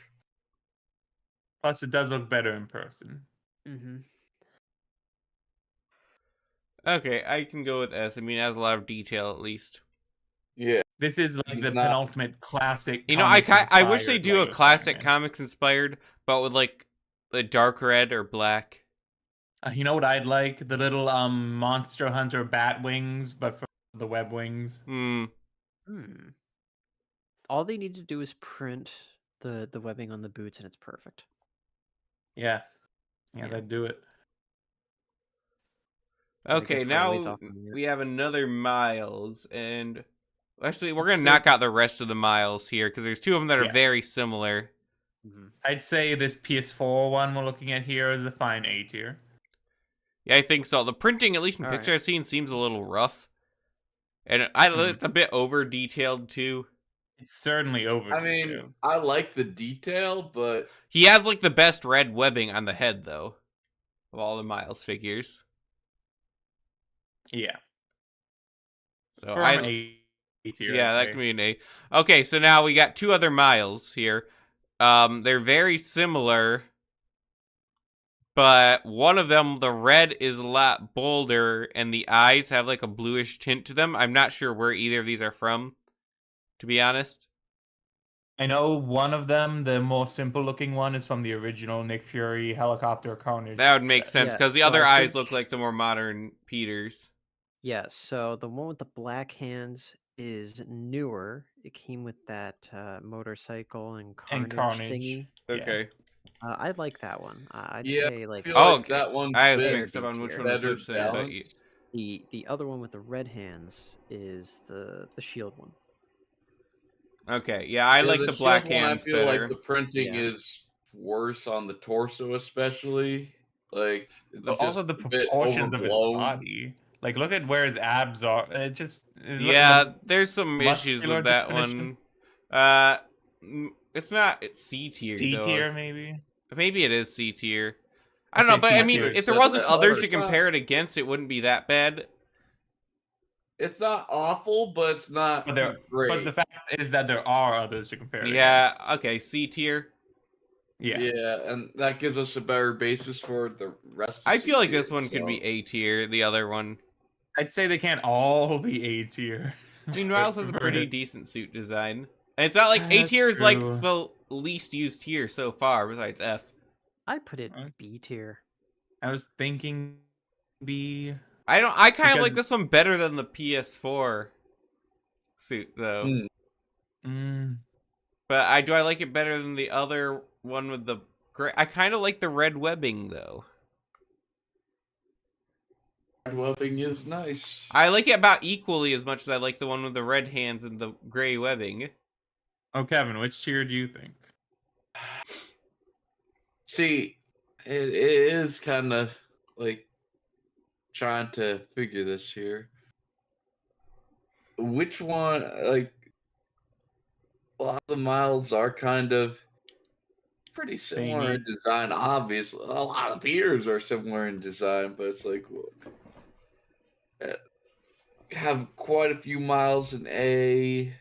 Plus, it does look better in person. Mm-hmm. Okay, I can go with S. I mean, it has a lot of detail at least. Yeah. This is like He's the not- penultimate classic. You know, I wish they comics-inspired do a Lego classic Spider-Man. comics inspired, but with like the dark red or black. You know what I'd like? The little Monster Hunter bat wings, but for the web wings. Hmm. All they need to do is print the webbing on the boots, and it's perfect. Yeah, Yeah. that'd do it. But I Okay, guess we're a ways now off from it. we have another Miles, and actually, we're Let's gonna see. knock out the rest of the Miles here because there's two of them that are Yeah. very similar. Mhm. I'd say this PS4 one we're looking at here is a fine A tier. Yeah, I think so. The printing, at least in All picture right. I've seen, seems a little rough, and Hmm. it's a bit over detailed too. It's certainly over. I mean, I like the detail, but He has like the best red webbing on the head though, of all the Miles figures. yeah. So Firm A tier. yeah, I'd that say. can be an A. Okay, so now we got two other Miles here. They're very similar, but one of them, the red is a lot bolder, and the eyes have like a bluish tint to them. I'm not sure where either of these are from, to be honest. I know one of them, the more simple looking one, is from the original Nick Fury Helicopter Carnage. That would make sense Yeah, because the so other I eyes think- look like the more modern Peters. Yeah, so the one with the black hands is newer. It came with that motorcycle and Carnage thingy. Yeah. Okay. I like that one. I'd yeah, say I like feel Oh, like that one's I was better, mixed up on which tier. one was better which then, but balanced. the other one with the red hands is the shield one. okay. Yeah, I Yeah, like the Shield black one, hands I feel better. like the printing Yeah. is worse on the torso, especially. Like it's But also just the a bit proportions of his overblown. body. Like, look at where his abs are. Yeah, there's some issues muscular with that definition? one. It's not C tier C though. tier maybe. Maybe it is C tier. I I'd don't know, say but C I mean, tier. if there So wasn't that's others not- to compare it against, it wouldn't be that bad. It's not awful, but it's not great. But the fact is that there are others to compare. Yeah, against. okay, C tier. Yeah. and that gives us a better basis for the rest. Of I feel like C-tier, this one could so- be A tier. The other one. I'd say they can't all be A tier. I mean, Miles has a pretty decent suit design. And it's not like A That's tier is like true. the least used tier so far, besides F. I'd put it Alright. B tier. I was thinking B. I kind of like Because- this one better than the PS4 suit though. Hmm. Mm, But I like it better than the other one with the gray. I kind of like the red webbing though. Red webbing is nice. I like it about equally as much as I like the one with the red hands and the gray webbing. Oh, Kevin, which tier do you think? See, it is kind of like trying to figure this here. Which one, like, a lot of the Miles are kind of pretty similar in design. Obviously, a lot of Peters are similar in design, but it's like have quite a few Miles in A.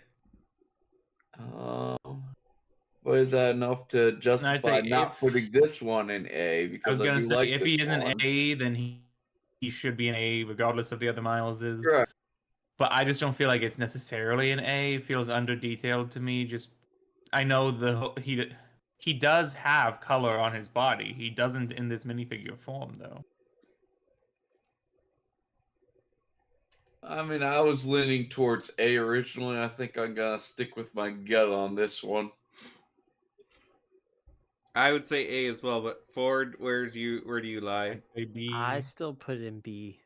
But is that enough to justify say not if- putting this one in A? I Because was I gonna do say like if this he is an one. A, then he should be an A regardless of the other Miles is. Right. But I just don't feel like it's necessarily an A. It feels under detailed to me. Just I know he does have color on his body. He doesn't in this minifigure form though. I mean, I was leaning towards A originally. I think I'm gonna stick with my gut on this one. I would say A as well, but Ford, where do you lie? I'd say B. I still put it in B.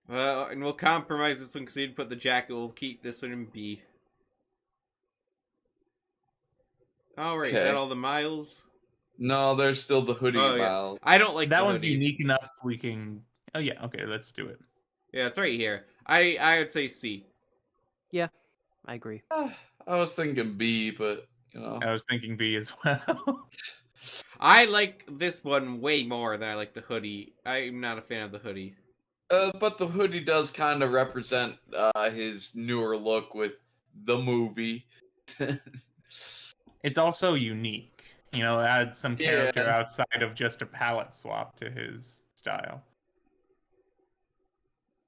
Well, and we'll compromise this one because you didn't put the jacket. We'll keep this one in B. All right, is that Okay. all the miles? No, there's still the hoodie Oh, yeah. mile. I don't like that the one's hoodie. unique enough. We can. Oh yeah. Okay, let's do it. Yeah, it's right here. I would say C. I agree. I was thinking B, but you know. I was thinking B as well. I like this one way more than I like the hoodie. I'm not a fan of the hoodie. But the hoodie does kind of represent his newer look with the movie. It's also unique. You know, add some character Yeah. outside of just a palette swap to his style.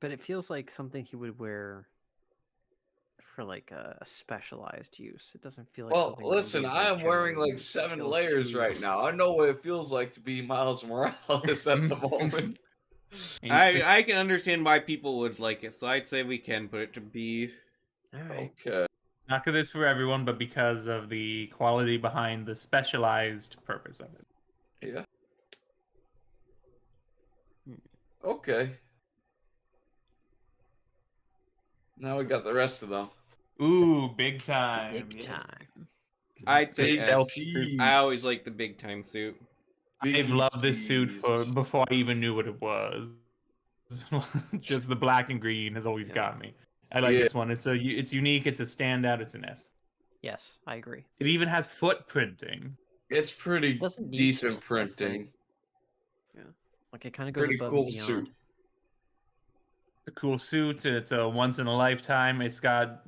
But it feels like something he would wear for like a specialized use. It doesn't feel like Well, something. that would listen, be, I am wearing generally like 7 built layers to- right now. I know what it feels like to be Miles Morales at the moment. I can understand why people would like it, so I'd say we can put it to B. All right. Okay. Not because it's for everyone, but because of the quality behind the specialized purpose of it. Yeah. Hmm. Okay. Now we got the rest of them. Ooh, big time. Big Yeah. time. I'd say Big S. stealth suit. I always like the big time suit. I've loved this suit for Jeez. before I even knew what it was. Just the black and green has always Yeah. got me. I like Yeah. this one. It's unique. It's a standout. It's an S. Yes, I agree. It even has foot printing. It's pretty Doesn't need decent to, that's the printing. Like it kind of goes Pretty above cool and beyond. suit. A cool suit. It's a once in a lifetime. It's got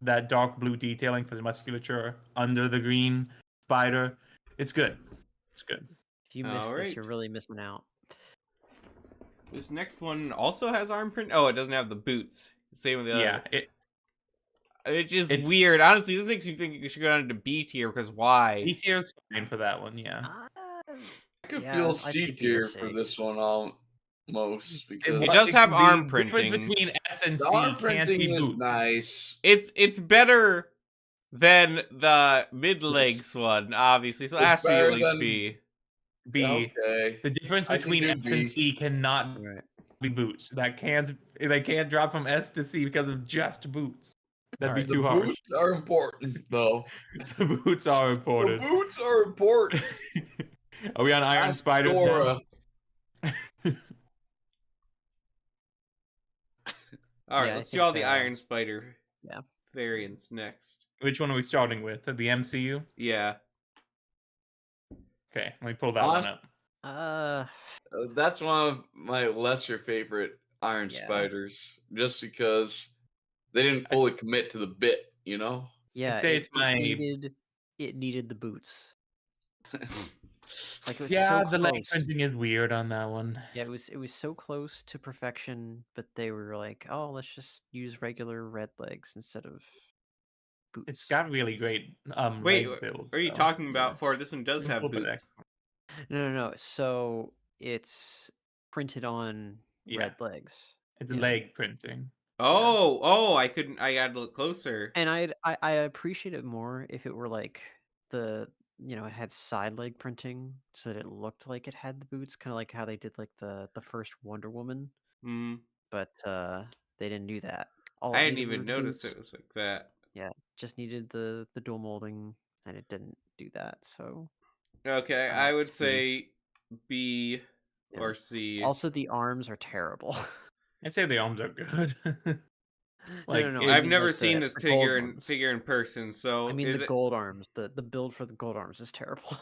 that dark blue detailing for the musculature under the green spider. It's good. It's good. If you miss this, Alright. you're really missing out. This next one also has arm print. Oh, it doesn't have the boots. Same with the Yeah. other. It's just It's- weird. Honestly, this makes me think you should go down to B tier because why? B tier's fine for that one. Yeah. I could Yeah, feel I'd say C B or tier C. for this one almost because It does have the arm difference printing. between S and the C arm can't printing be is boots. nice. It's better than the mid legs one, obviously. So It's has to better at least than- B. B. Okay. The difference I can between do S and B. C cannot Right. be boots. They can't drop from S to C because of just boots. That'd be The too harsh. boots are important, though. The boots are The important. boots are important. Are we on Iron Ask Spiders Dora. now? All right, Yeah, I let's do all think, the Iron Spider yeah. variants next. Which one are we starting with? The MCU? Yeah. Okay, let me pull that Honest- one up. That's one of my lesser favorite Iron Yeah. Spiders, just because they didn't fully commit to the bit, you know? Yeah, say it's my- it needed the boots. Like it was Yeah, so the leg close. printing is weird on that one. Yeah, it was so close to perfection, but they were like, "Oh, let's just use regular red legs instead of boots." It's got really great Wait, leg build. what are you though. talking about? For this one does A have little bit boots. No. So it's printed on Yeah. red legs, It's yeah. leg printing. Oh, I couldn't. I got to look closer. and I appreciate it more if it were like it had side leg printing so that it looked like it had the boots, kind of like how they did like the first Wonder Woman, Hmm. but they didn't do that. All I it didn't needed even were the notice boots. it was like that. Just needed the dual molding, and it didn't do that. So Okay, I would C. say B Yeah. or C. Also, the arms are terrible. I'd say the arms are good. Like, no. it's- I've mean, never like, seen the- this the gold figure ones. in person. So I mean, is the it? gold arms. The build for the gold arms is terrible.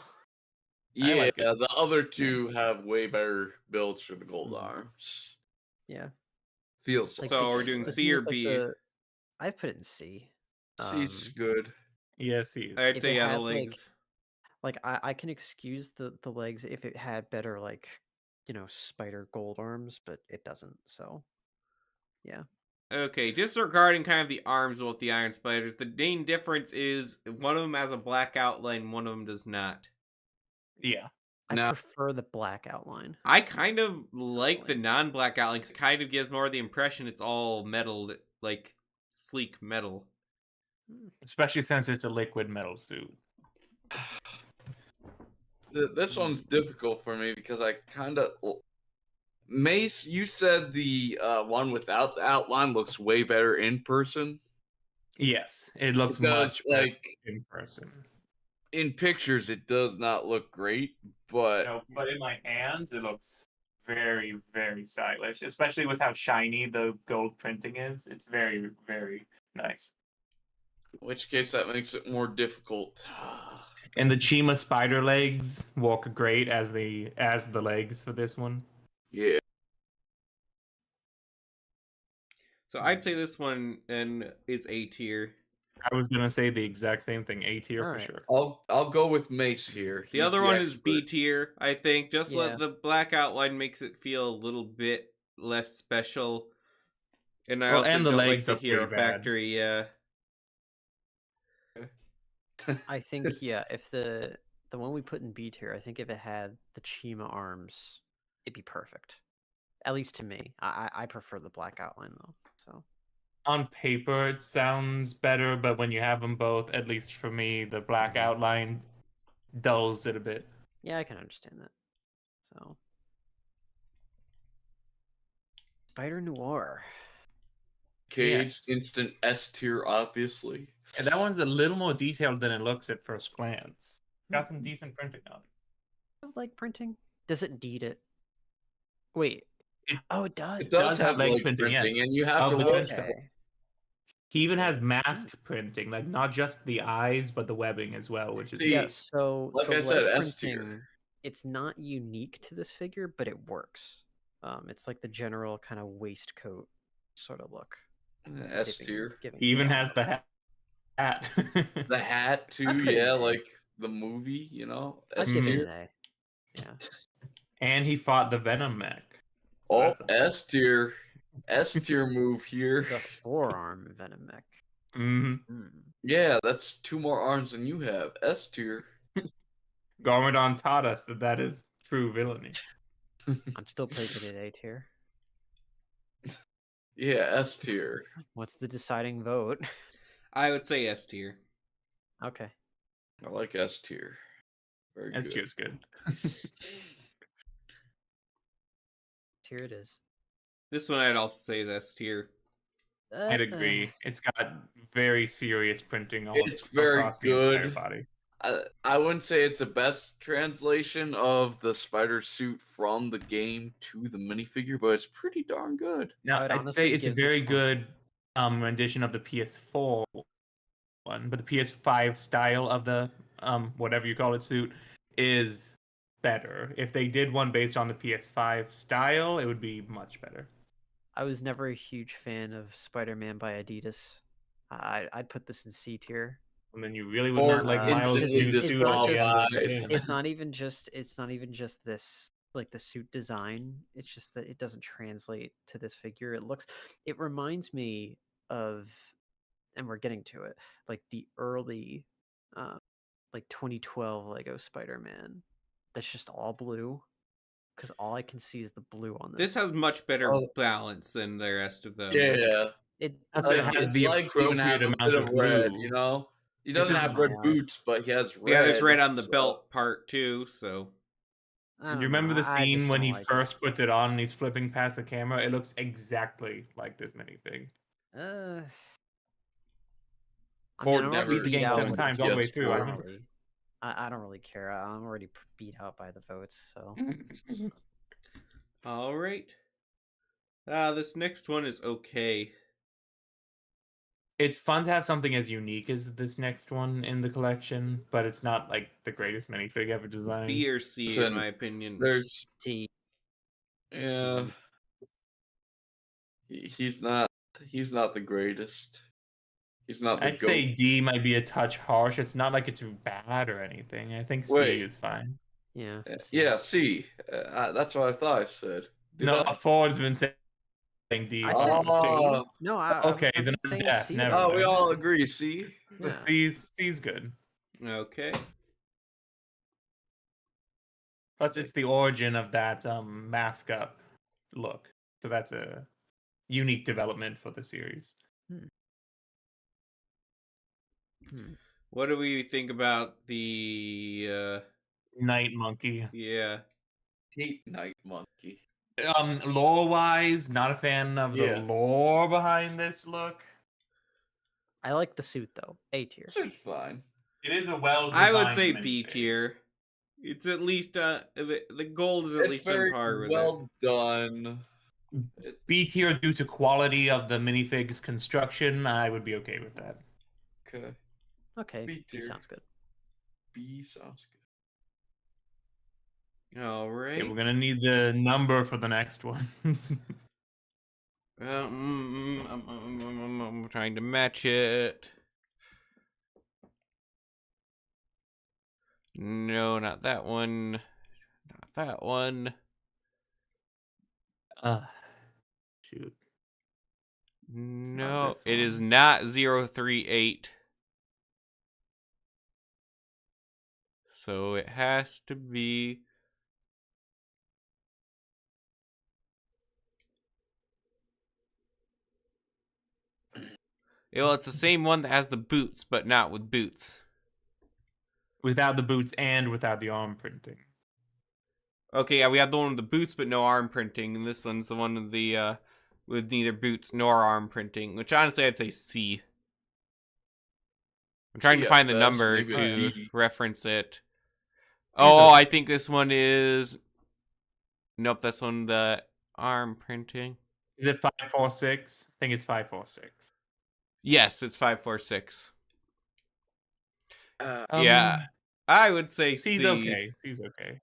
Yeah, like it. the other two have way better builds for the gold Mhm. arms. Yeah. Feels Like, So the- we're doing the C thing or is, like, B? I put it in C. C's good. yes, he is. I'd if say it yeah, the had, like- legs. Like I can excuse the legs if it had better, like, spider gold arms, but it doesn't. So yeah. Okay, disregarding kind of the arms with the Iron Spiders, the main difference is one of them has a black outline, one of them does not. Yeah. I No. prefer the black outline. I kind of like the non-black outline because it kind of gives more the impression it's all metal, like sleek metal. Especially since it's a liquid metal suit. This one's difficult for me because I kind of... Mace, you said the one without the outline looks way better in person. Yes, it looks Because, much better like, in person. in pictures, it does not look great, but... No, but in my hands, it looks very, very stylish. Especially with how shiny the gold printing is. It's very, very nice. In which case, that makes it more difficult. And the Chima spider legs walk great as the legs for this one. Yeah. So I'd say this one is A tier. I was gonna say the exact same thing. A tier for Alright. sure. I'll go with Mace here. The He's other one is expert. B tier, I think. Just Yeah. the black outline makes it feel a little bit less special. And I Well, also and the don't like legs the are pretty Hero bad. Factory, yeah. I think if the one we put in B tier, I think if it had the Chima arms, it'd be perfect. At least to me. I prefer the black outline though. So On paper, it sounds better, but when you have them both, at least for me, the black outline dulls it a bit. yeah, I can understand that. So Spider Noir. Cage, Yes. instant S tier, obviously. And that one's a little more detailed than it looks at first glance. Got some decent printing on it. I like printing. Does it need it? Wait. It- Oh, it does. It does does have have leg leg printing, printing, yes. and you have Of to the look. trench coat. Okay. He even has mask printing, like not just the eyes, but the webbing as well, which is See, Yeah, so like the I said, leg S tier. printing, it's not unique to this figure, but it works. It's like the general kind of waistcoat sort of look. S tier. he even has the hat. The hat too, I'd put it yeah, in A. like the movie, you know. I'd S give it tier. an A. Yeah. And he fought the Venom mech. Oh, that's a- S tier. S tier move here. The forearm Venom mech. Mhm. Yeah, that's 2 more arms than you have. S tier. Garmadon taught us that is true villainy. I'm still placing it A tier. Yeah, S tier. What's the deciding vote? I would say S tier. Okay. I like S tier. Very S good. tier's good. Tier it is. This one I'd also say is S tier. I'd agree. It's got very serious printing all It's very across the entire good. body. I wouldn't say it's the best translation of the spider suit from the game to the minifigure, but it's pretty darn good. Now, I'd I'd honestly say it's a give this very one- good rendition of the PS4 one, but the PS5 style of the whatever you call it suit is better. If they did one based on the PS5 style, it would be much better. I was never a huge fan of Spider-Man by Adidas. I'd put this in C tier. And then you really would Or not like Miles' instantly new suit not at the just- end of the it's game. It's not even just this, like the suit design. It's just that it doesn't translate to this figure. It reminds me of, and we're getting to it, like the early like 2012 Lego Spider-Man. That's just all blue. Because all I can see is the blue on this. This has much better Oh. balance than the rest of them. Yeah. it. Plus, it Like, has his the legs even have appropriate a amount bit of of red, blue. you know? He This doesn't is have my red eyes. boots, but he has red. Yeah, there's red on the so- belt part too, so I Do don't you remember know, the I scene just when don't he like it. first puts it on and he's flipping past the camera? It looks exactly like this minifig. I Ford I'm never already the beat game out 7 with times all the way PS4. through. I don't really. I don't really care. I'm already beat out by the votes. So remember. all right. This next one is okay. It's fun to have something as unique as this next one in the collection, but it's not like the greatest minifig ever designed. B or C Listen, in my opinion. There's C. yeah. He's not the greatest. He's not the I'd say D might be a touch harsh. It's not like it's bad or anything. I think Wait. C is fine. Yeah. C. Yeah, C. That's what I thought I said. Did No, I? Ford's been saying D. I so said C. Oh. No, Okay, I've then been I'm saying deaf, C. never the Oh, mind. we whole all time. agree. C. Yeah. C's good. Okay. Plus, it's the origin of that mask up look. So that's a unique development for the series. What do we think about the Night Monkey. yeah. Hate Night Monkey. Lore wise, not a fan of the lore behind this look. I like the suit though. A tier. This is fine. It is a well. I would say B tier. It's at least the gold is at least on par with well done. B tier due to quality of the minifig's construction. I would be okay with that. Okay. Okay. B tier. Sounds good. B sounds good. All right. Okay, we're gonna need the number for the next one. I'm trying to match it. No, not that one. Not that one. Shoot. No, this it is one. not 038. So it has to be. Well, it's the same one that has the boots, but not with boots. Without the boots and without the arm printing. Okay, yeah, we have the one with the boots but no arm printing, and this one's the one with the with neither boots nor arm printing, which honestly I'd say C. I'm trying to find the number to reference it. Oh, I think this one is. Nope, that's one the arm printing. Is it 546? I think it's 546. Yes, it's 546. Yeah, Yeah, I would say C's C. okay. C's okay.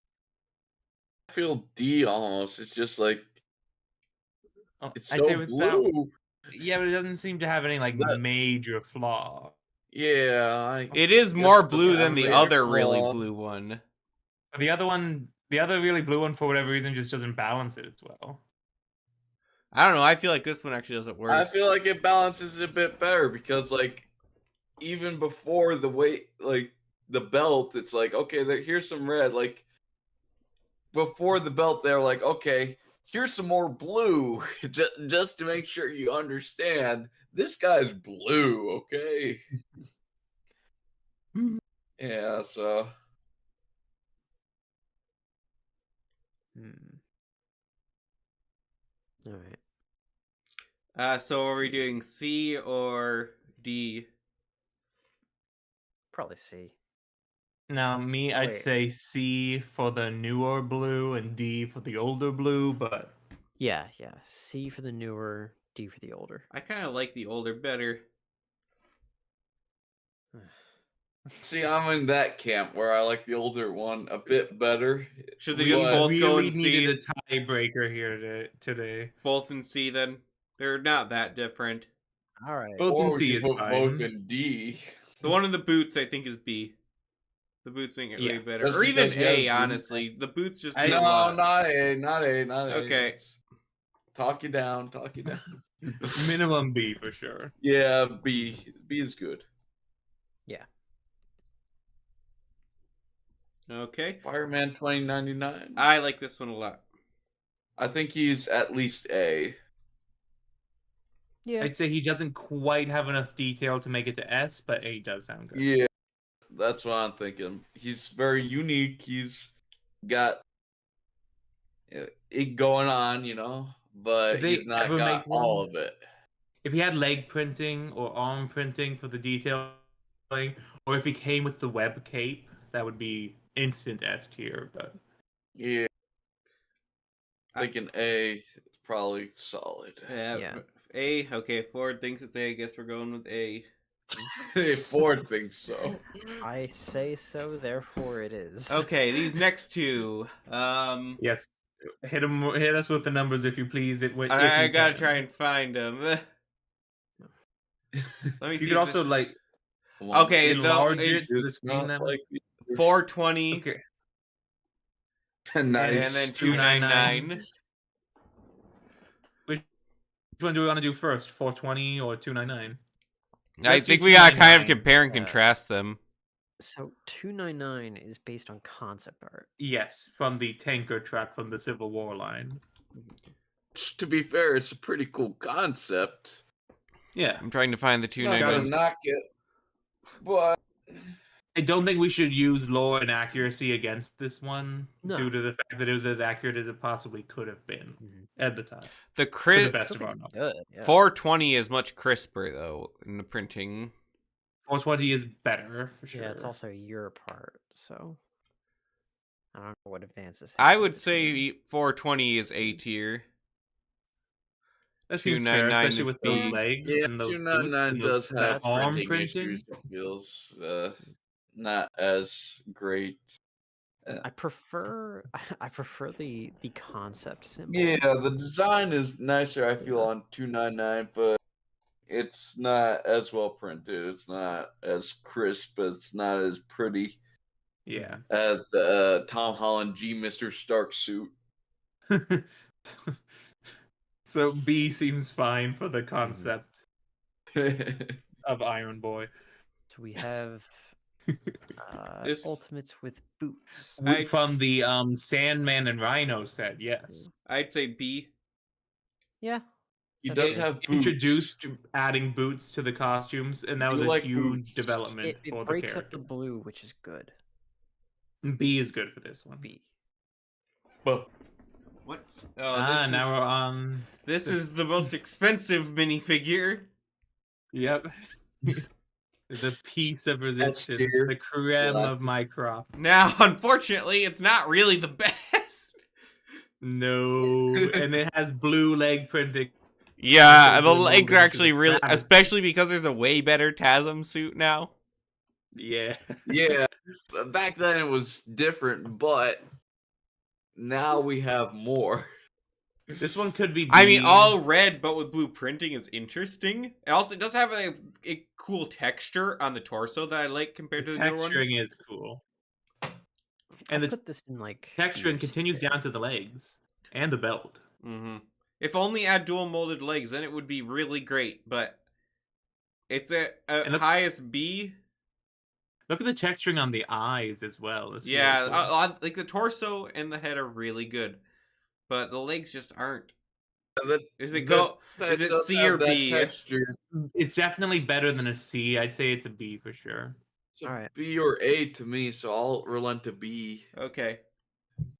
I feel D almost. It's just like it's I'd say so with blue. Yeah, but it doesn't seem to have any like major flaw. Yeah, It is more blue it's than the a other really flaw. blue one. But the other really blue one, for whatever reason, just doesn't balance it as well. I don't know. I feel like this one actually does it worse. I feel like it balances it a bit better because, like, even before the weight, like the belt, it's like, okay, here's some red. Like before the belt, they're like, okay, here's some more blue, just to make sure you understand. This guy's blue, okay? Yeah, so. All right. So are we doing C or D? Probably C. Now, I'd Wait. say C for the newer blue and D for the older blue, but Yeah. C for the newer, D for the older. I kind of like the older better. See, I'm in that camp where I like the older one a bit better. Should they just both go in C? Needed a tiebreaker here today. Both in C then? They're not that different. All right. Both in Or C we is put fine. both in D. The one in the boots I think is B. The boots make it way better. Just Or even because you have A, boots. honestly. The boots just do a No, lot. not A, not A. Okay. Let's talk you down. Minimum B for sure. Yeah, B. B is good. Yeah. Okay. Fireman 2099. I like this one a lot. I think he's at least A. Yeah. I'd say he doesn't quite have enough detail to make it to S, but A does sound good. Yeah, that's what I'm thinking. He's very unique. He's got it going on, but he's not got all of it. If he had leg printing or arm printing for the detailing, or if he came with the web cape, that would be instant S tier. But yeah, thinking A is probably solid. Yeah. A. Okay, Ford thinks it's A. I guess we're going with A. Ford thinks so. I say so, therefore it is. Okay, these next two. yes, hit us with the numbers if you please. I gotta try and find them. Let me see. You could also like. Okay, enlarge it to the screen. Like 420. Okay. Nice. And then 299. Which one do we want to do first? 420 or 299? I think we gotta kind of compare and contrast them. So 299 is based on concept art. Yes, from the tanker truck from the Civil War line. To be fair, it's a pretty cool concept. Yeah. I'm trying to find the Not gonna 299. knock it, but I don't think we should use lore and accuracy against this one No. due to the fact that it was as accurate as it possibly could have been at the time. The To the crit best Still of our think it's knowledge. good. Yeah. 420 is much crisper though in the printing. 420 is better for sure. Yeah, it's also your part, so I don't know what advances. I would say 420 is A tier. that seems fair, 299 especially is with those B. legs yeah, and those 299 boots does and have that arm printing printing. issues. It feels not as great. I prefer the concept symbol. Yeah, the design is nicer, I feel, on 299, but it's not as well printed. It's not as crisp. It's not as pretty Yeah. as the Tom Holland G. Mr. Stark suit. So B seems fine for the concept Yeah, of Iron Boy. So we have This- ultimates with boots. From the Sandman and Rhino set, yes. I'd say B. Yeah. he That's does good. have boots. Introduced adding boots to the costumes, and that You was a like huge boots. development It for the breaks up character. the blue, which is good. B is good for this one. B. But What? Oh, Now we're on. this is the most expensive minifigure. Yep. The piece of resistance, tier. the creme Last of my crop. Now, unfortunately, it's not really the best. No, and it has blue leg printing. Yeah, the Blue legs molding are to actually the really, Travis. especially because there's a way better TASM suit now. Yeah. yeah, back then it was different, but now we have more. This one could be. I mean, B. all red but with blue printing is interesting. It does have a cool texture on the torso that I like compared to the newer one. texturing is cool, I and the put this in like texturing B or C continues tier. down to the legs and the belt. Mm-hmm. If only had dual molded legs, then it would be really great. But it's at And look- highest B. Look at the texturing on the eyes as well. It's Yeah, really cool. like the torso and the head are really good, but the legs just aren't. Is it That Is it does C have or that B? texture. It's definitely better than a C. I'd say it's a B for sure. It's a Alright. B or A to me, so I'll relent to B. Okay.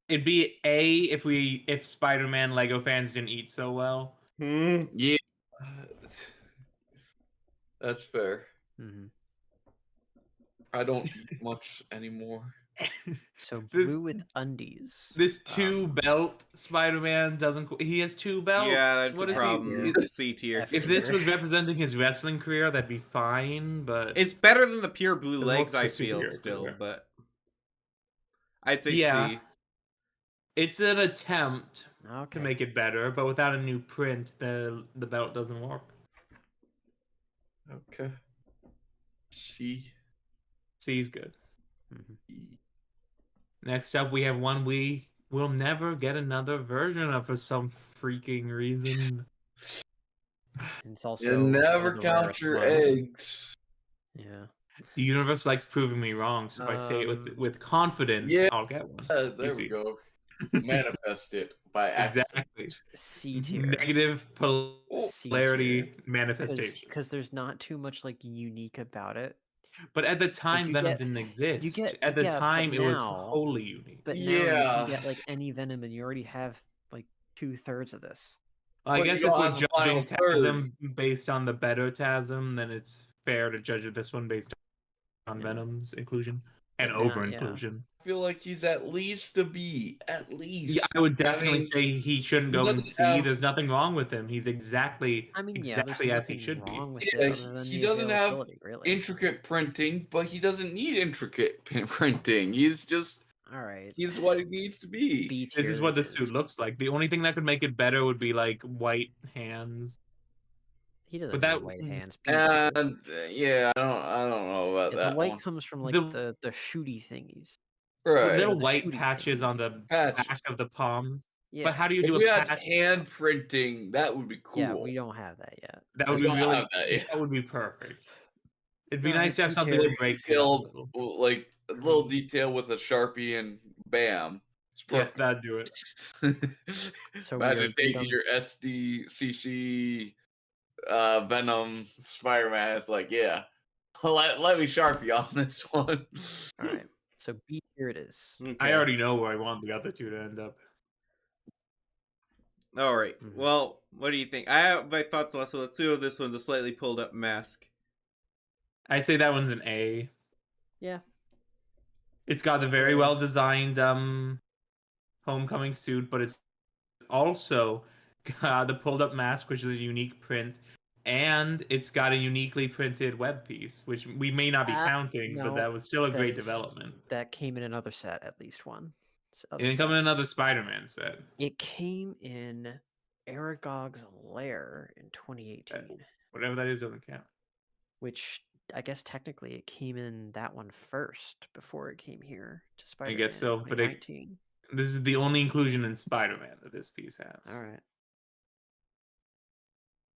It'd be A if Spider-Man Lego fans didn't eat so well. Yeah, that's fair. Mhm. I don't eat much anymore. So This- blue with undies. This two belt Spider-Man doesn't. He has two belts. Yeah, that's What a is he- problem. C tier. F- If this was representing his wrestling career, that'd be fine. But It's better than the pure blue It's legs, more I for feel, superhero still, career. but I'd say Yeah. C. it's an attempt Okay. to make it better, but without a new print, the belt doesn't work. Okay. C. C's good. Mhm. E. Next up, we have one we will never get another version of for some freaking reason. It's also You one never of the count rarest your ones. eggs. Yeah. The universe likes proving me wrong, so if I say it with confidence, yeah. I'll get one. There Easy. we go. Manifest it by accident. Exactly. C tier. Negative C polarity tier. manifestation. Because there's not too much like unique about it. But at the time, you Venom get- didn't exist. get- At the yeah, but time, it was now- wholly unique. But now Yeah. you can get like any Venom, and you already have like 2/3 of this. I But guess you if don't we're have the final judging third. TASM based on the better TASM, then it's fair to judge this one based on Yeah. Venom's inclusion and But now, over yeah. inclusion. I feel like he's at least a B. At least. Yeah, I would definitely mean, say he shouldn't he go in doesn't C. have- There's nothing wrong with him. He's exactly I mean, exactly yeah, as there's he should nothing be. wrong with Yeah, it other than he the doesn't have availability, really. intricate printing, but he doesn't need intricate printing. He's just All right. he's what he needs to be. B This is tier what the it suit is. looks like. The only thing that could make it better would be like white hands. He doesn't But need that- white hands. B tier. And yeah, I don't know about Yeah, that the white one. comes from like The- the shooty thingies. Right. Little the white shooting patches on the Patch. back of the palms. Yeah. But how do you If do we a had patch? hand printing, that would be cool. Yeah, we don't have that yet. That would we be don't really. have that yet. That would be perfect. It'd be No, nice to have it's something to break it up a little. Like a little detail with a Sharpie and bam. It's Yeah, perfect. that'd do it. So we are Imagine good taking on- your SDCC Venom Spider-Man. It's like, yeah, let me Sharpie on this one. All right. So B tier it is. Okay. I already know where I want the other two to end up. All right. Mhm. Well, what do you think? I have my thoughts also. Let's do this one, the slightly pulled up mask. I'd say that one's an A. Yeah. It's got the very well designed homecoming suit, but it's also got the pulled up mask, which is a unique print, and it's got a uniquely printed web piece, which we may not be counting, but no, that was still a that great is- development. That came in another set, at least one. It didn't come in another Spider-Man set. It came in Aragog's Lair in 2018, Whatever that is doesn't count. which I guess technically it came in that one first before it came here to I Spider-Man. guess so, but it, 2019. this is the only inclusion in Spider-Man that this piece has. All right.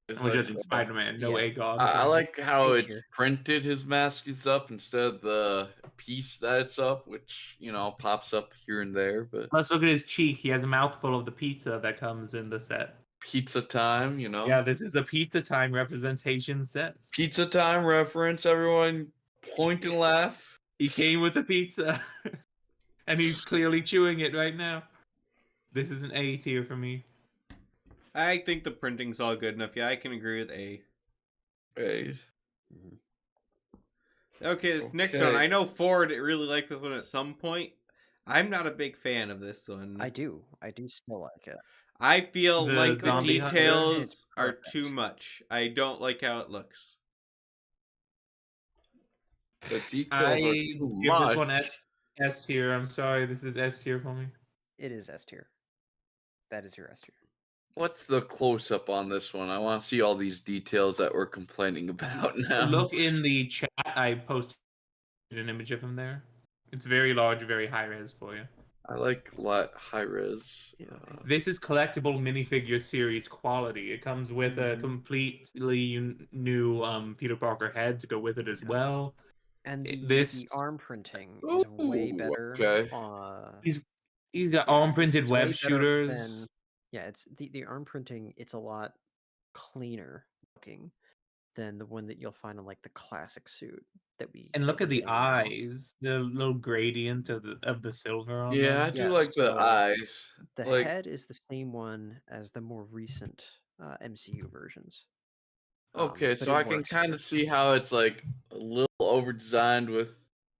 It's I'm like, judging Spider-Man, no yeah. AGOG. I like how Good it's cheer. printed. His mask is up instead of the piece that it's up, which pops up here and there. But Let's look at his cheek. He has a mouthful of the pizza that comes in the set. pizza time, Yeah, this is the pizza time representation set. Pizza time reference. Everyone point and laugh. He came with the pizza, and he's clearly chewing it right now. This is an A tier for me. I think the printing's all good enough. Yeah, I can agree with A. Hey. Okay, this next one. Okay. I know Ford really liked this one at some point. I'm not a big fan of this one. I do still like it. I feel The like the zombie hunter? details It's are perfect. too much. I don't like how it looks. The details I are give too this much. one S tier. I'm sorry, this is S tier for me. It is S tier. That is your S tier. What's the close up on this one? I want to see all these details that we're complaining about now. Look in the chat. I posted an image of him there. It's very large, very high res for you. I like high res. This is collectible minifigure series quality. It comes with a completely new Peter Parker head to go with it as well. And This the arm printing is way Ooh, better. okay. He's got arm printed it's way web better shooters. than- yeah, it's the arm printing. It's a lot cleaner looking than the one that you'll find on like the classic suit that we. And look at the getting now. eyes, the little gradient of the silver on Yeah, I them. do Yeah, like the so eyes. The Like, head is the same one as the more recent MCU versions. okay, but so it I can works. kind of see how it's like a little over designed with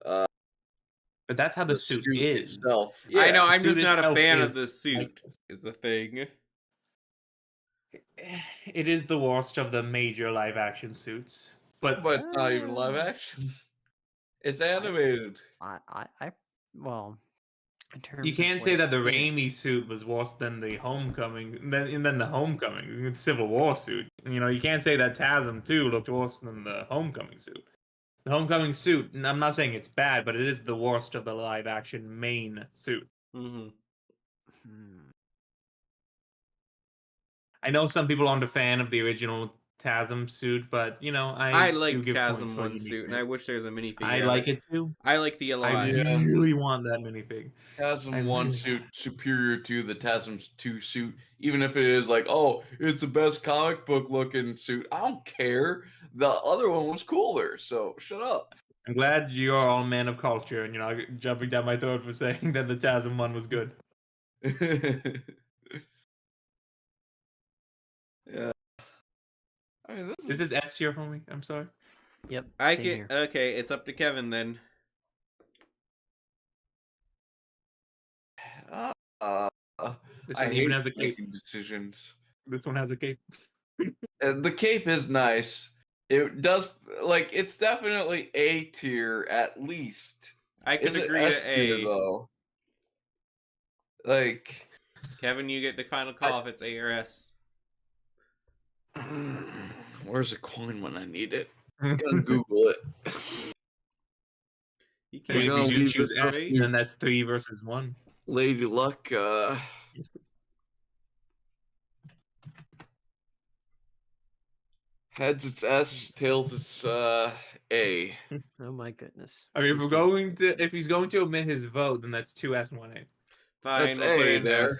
But that's how the suit is. itself. I know, the I'm just suit not a itself fan of is the suit, like- is the thing. It is the worst of the major live action suits. But But it's not even live action. It's animated. Well, in terms you of can't what say it's that the in, Raimi suit was worse than the Homecoming, and then the Homecoming, the Civil War suit. You can't say that TASM 2 looked worse than the Homecoming suit. The Homecoming suit, and I'm not saying it's bad, but it is the worst of the live action main suit. Mm-hmm. I know some people aren't a fan of the original TASM suit, but I like do give points Chasm for 1 suit, and I uniqueness. wish there's a minifigure. I of like it too. I like the yellow I eyes. Yeah. really want that minifig. TASM 1 suit superior to the TASM 2 suit, even if it is like, oh, it's the best comic book looking suit. I don't care. The other one was cooler, so shut up. I'm glad you're all men of culture and you're not jumping down my throat for saying that the TASM one was good. Yeah. I mean, This is S tier for me. I'm sorry. Yep. I same can. here. Okay, it's up to Kevin then. This I one hate even has a cape. making decisions. This one has a cape. The cape is nice. It does it's definitely A tier at least. I can Is it agree S to tier A. though? Like, Kevin, you get the final call if it's A or S. where's the coin when I need it? I'm gonna Google it. You Maybe can't gonna if you leave choose this S, up and then that's 3 versus 1. Lady Luck, heads it's S, tails it's A. Oh my goodness. I mean, if he's going to omit his vote, then that's 2 S, 1 A. Fine, That's we'll put A in there.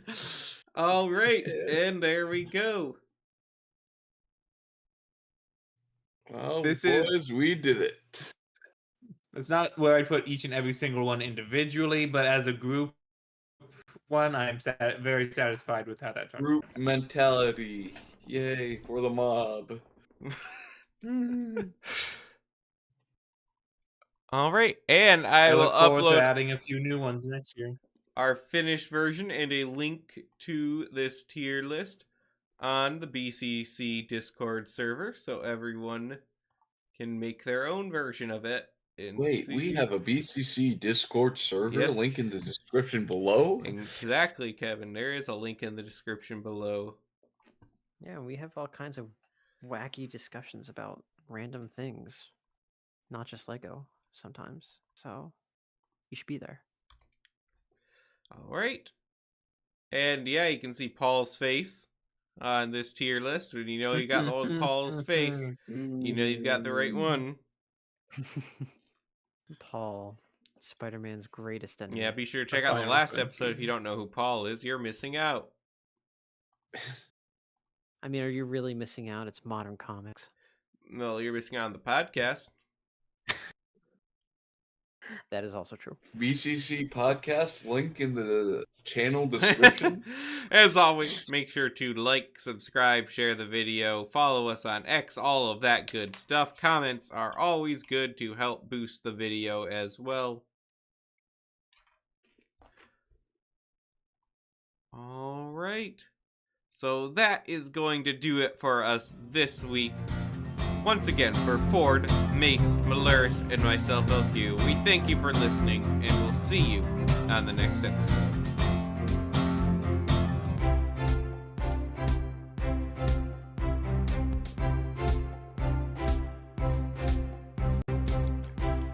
S. All right, and there we go. Well, This boys, we did it. It's not where I put each and every single one individually, but as a group one, I'm very satisfied with how that turned Group mentality. Yay for the mob. out. All right, and I will look forward to upload adding a few new ones next year. our finished version and a link to this tier list on the BCC Discord server, so everyone can make their own version of it. And Wait, see. we have a BCC Discord server. Yes. Link in the description below. Exactly, Kevin. There is a link in the description below. Yeah, we have all kinds of wacky discussions about random things, not just Lego sometimes. So you should be there. All right. And yeah, you can see Paul's face on this tier list. When you know you got the old Paul's face, you know you've got the right one. Paul, Spider-Man's greatest enemy. Yeah, be sure to check out the last episode if you don't know who Paul is. You're missing out. I mean, are you really missing out? It's modern comics. Well, you're missing out on the podcast. That is also true. BCC podcast link in the channel description. As always, make sure to like, subscribe, share the video, follow us on X, all of that good stuff. Comments are always good to help boost the video as well. All right. So that is going to do it for us this week. Once again, for Ford, Mace, Malaris, and myself, LQ, we thank you for listening, and we'll see you on the next episode.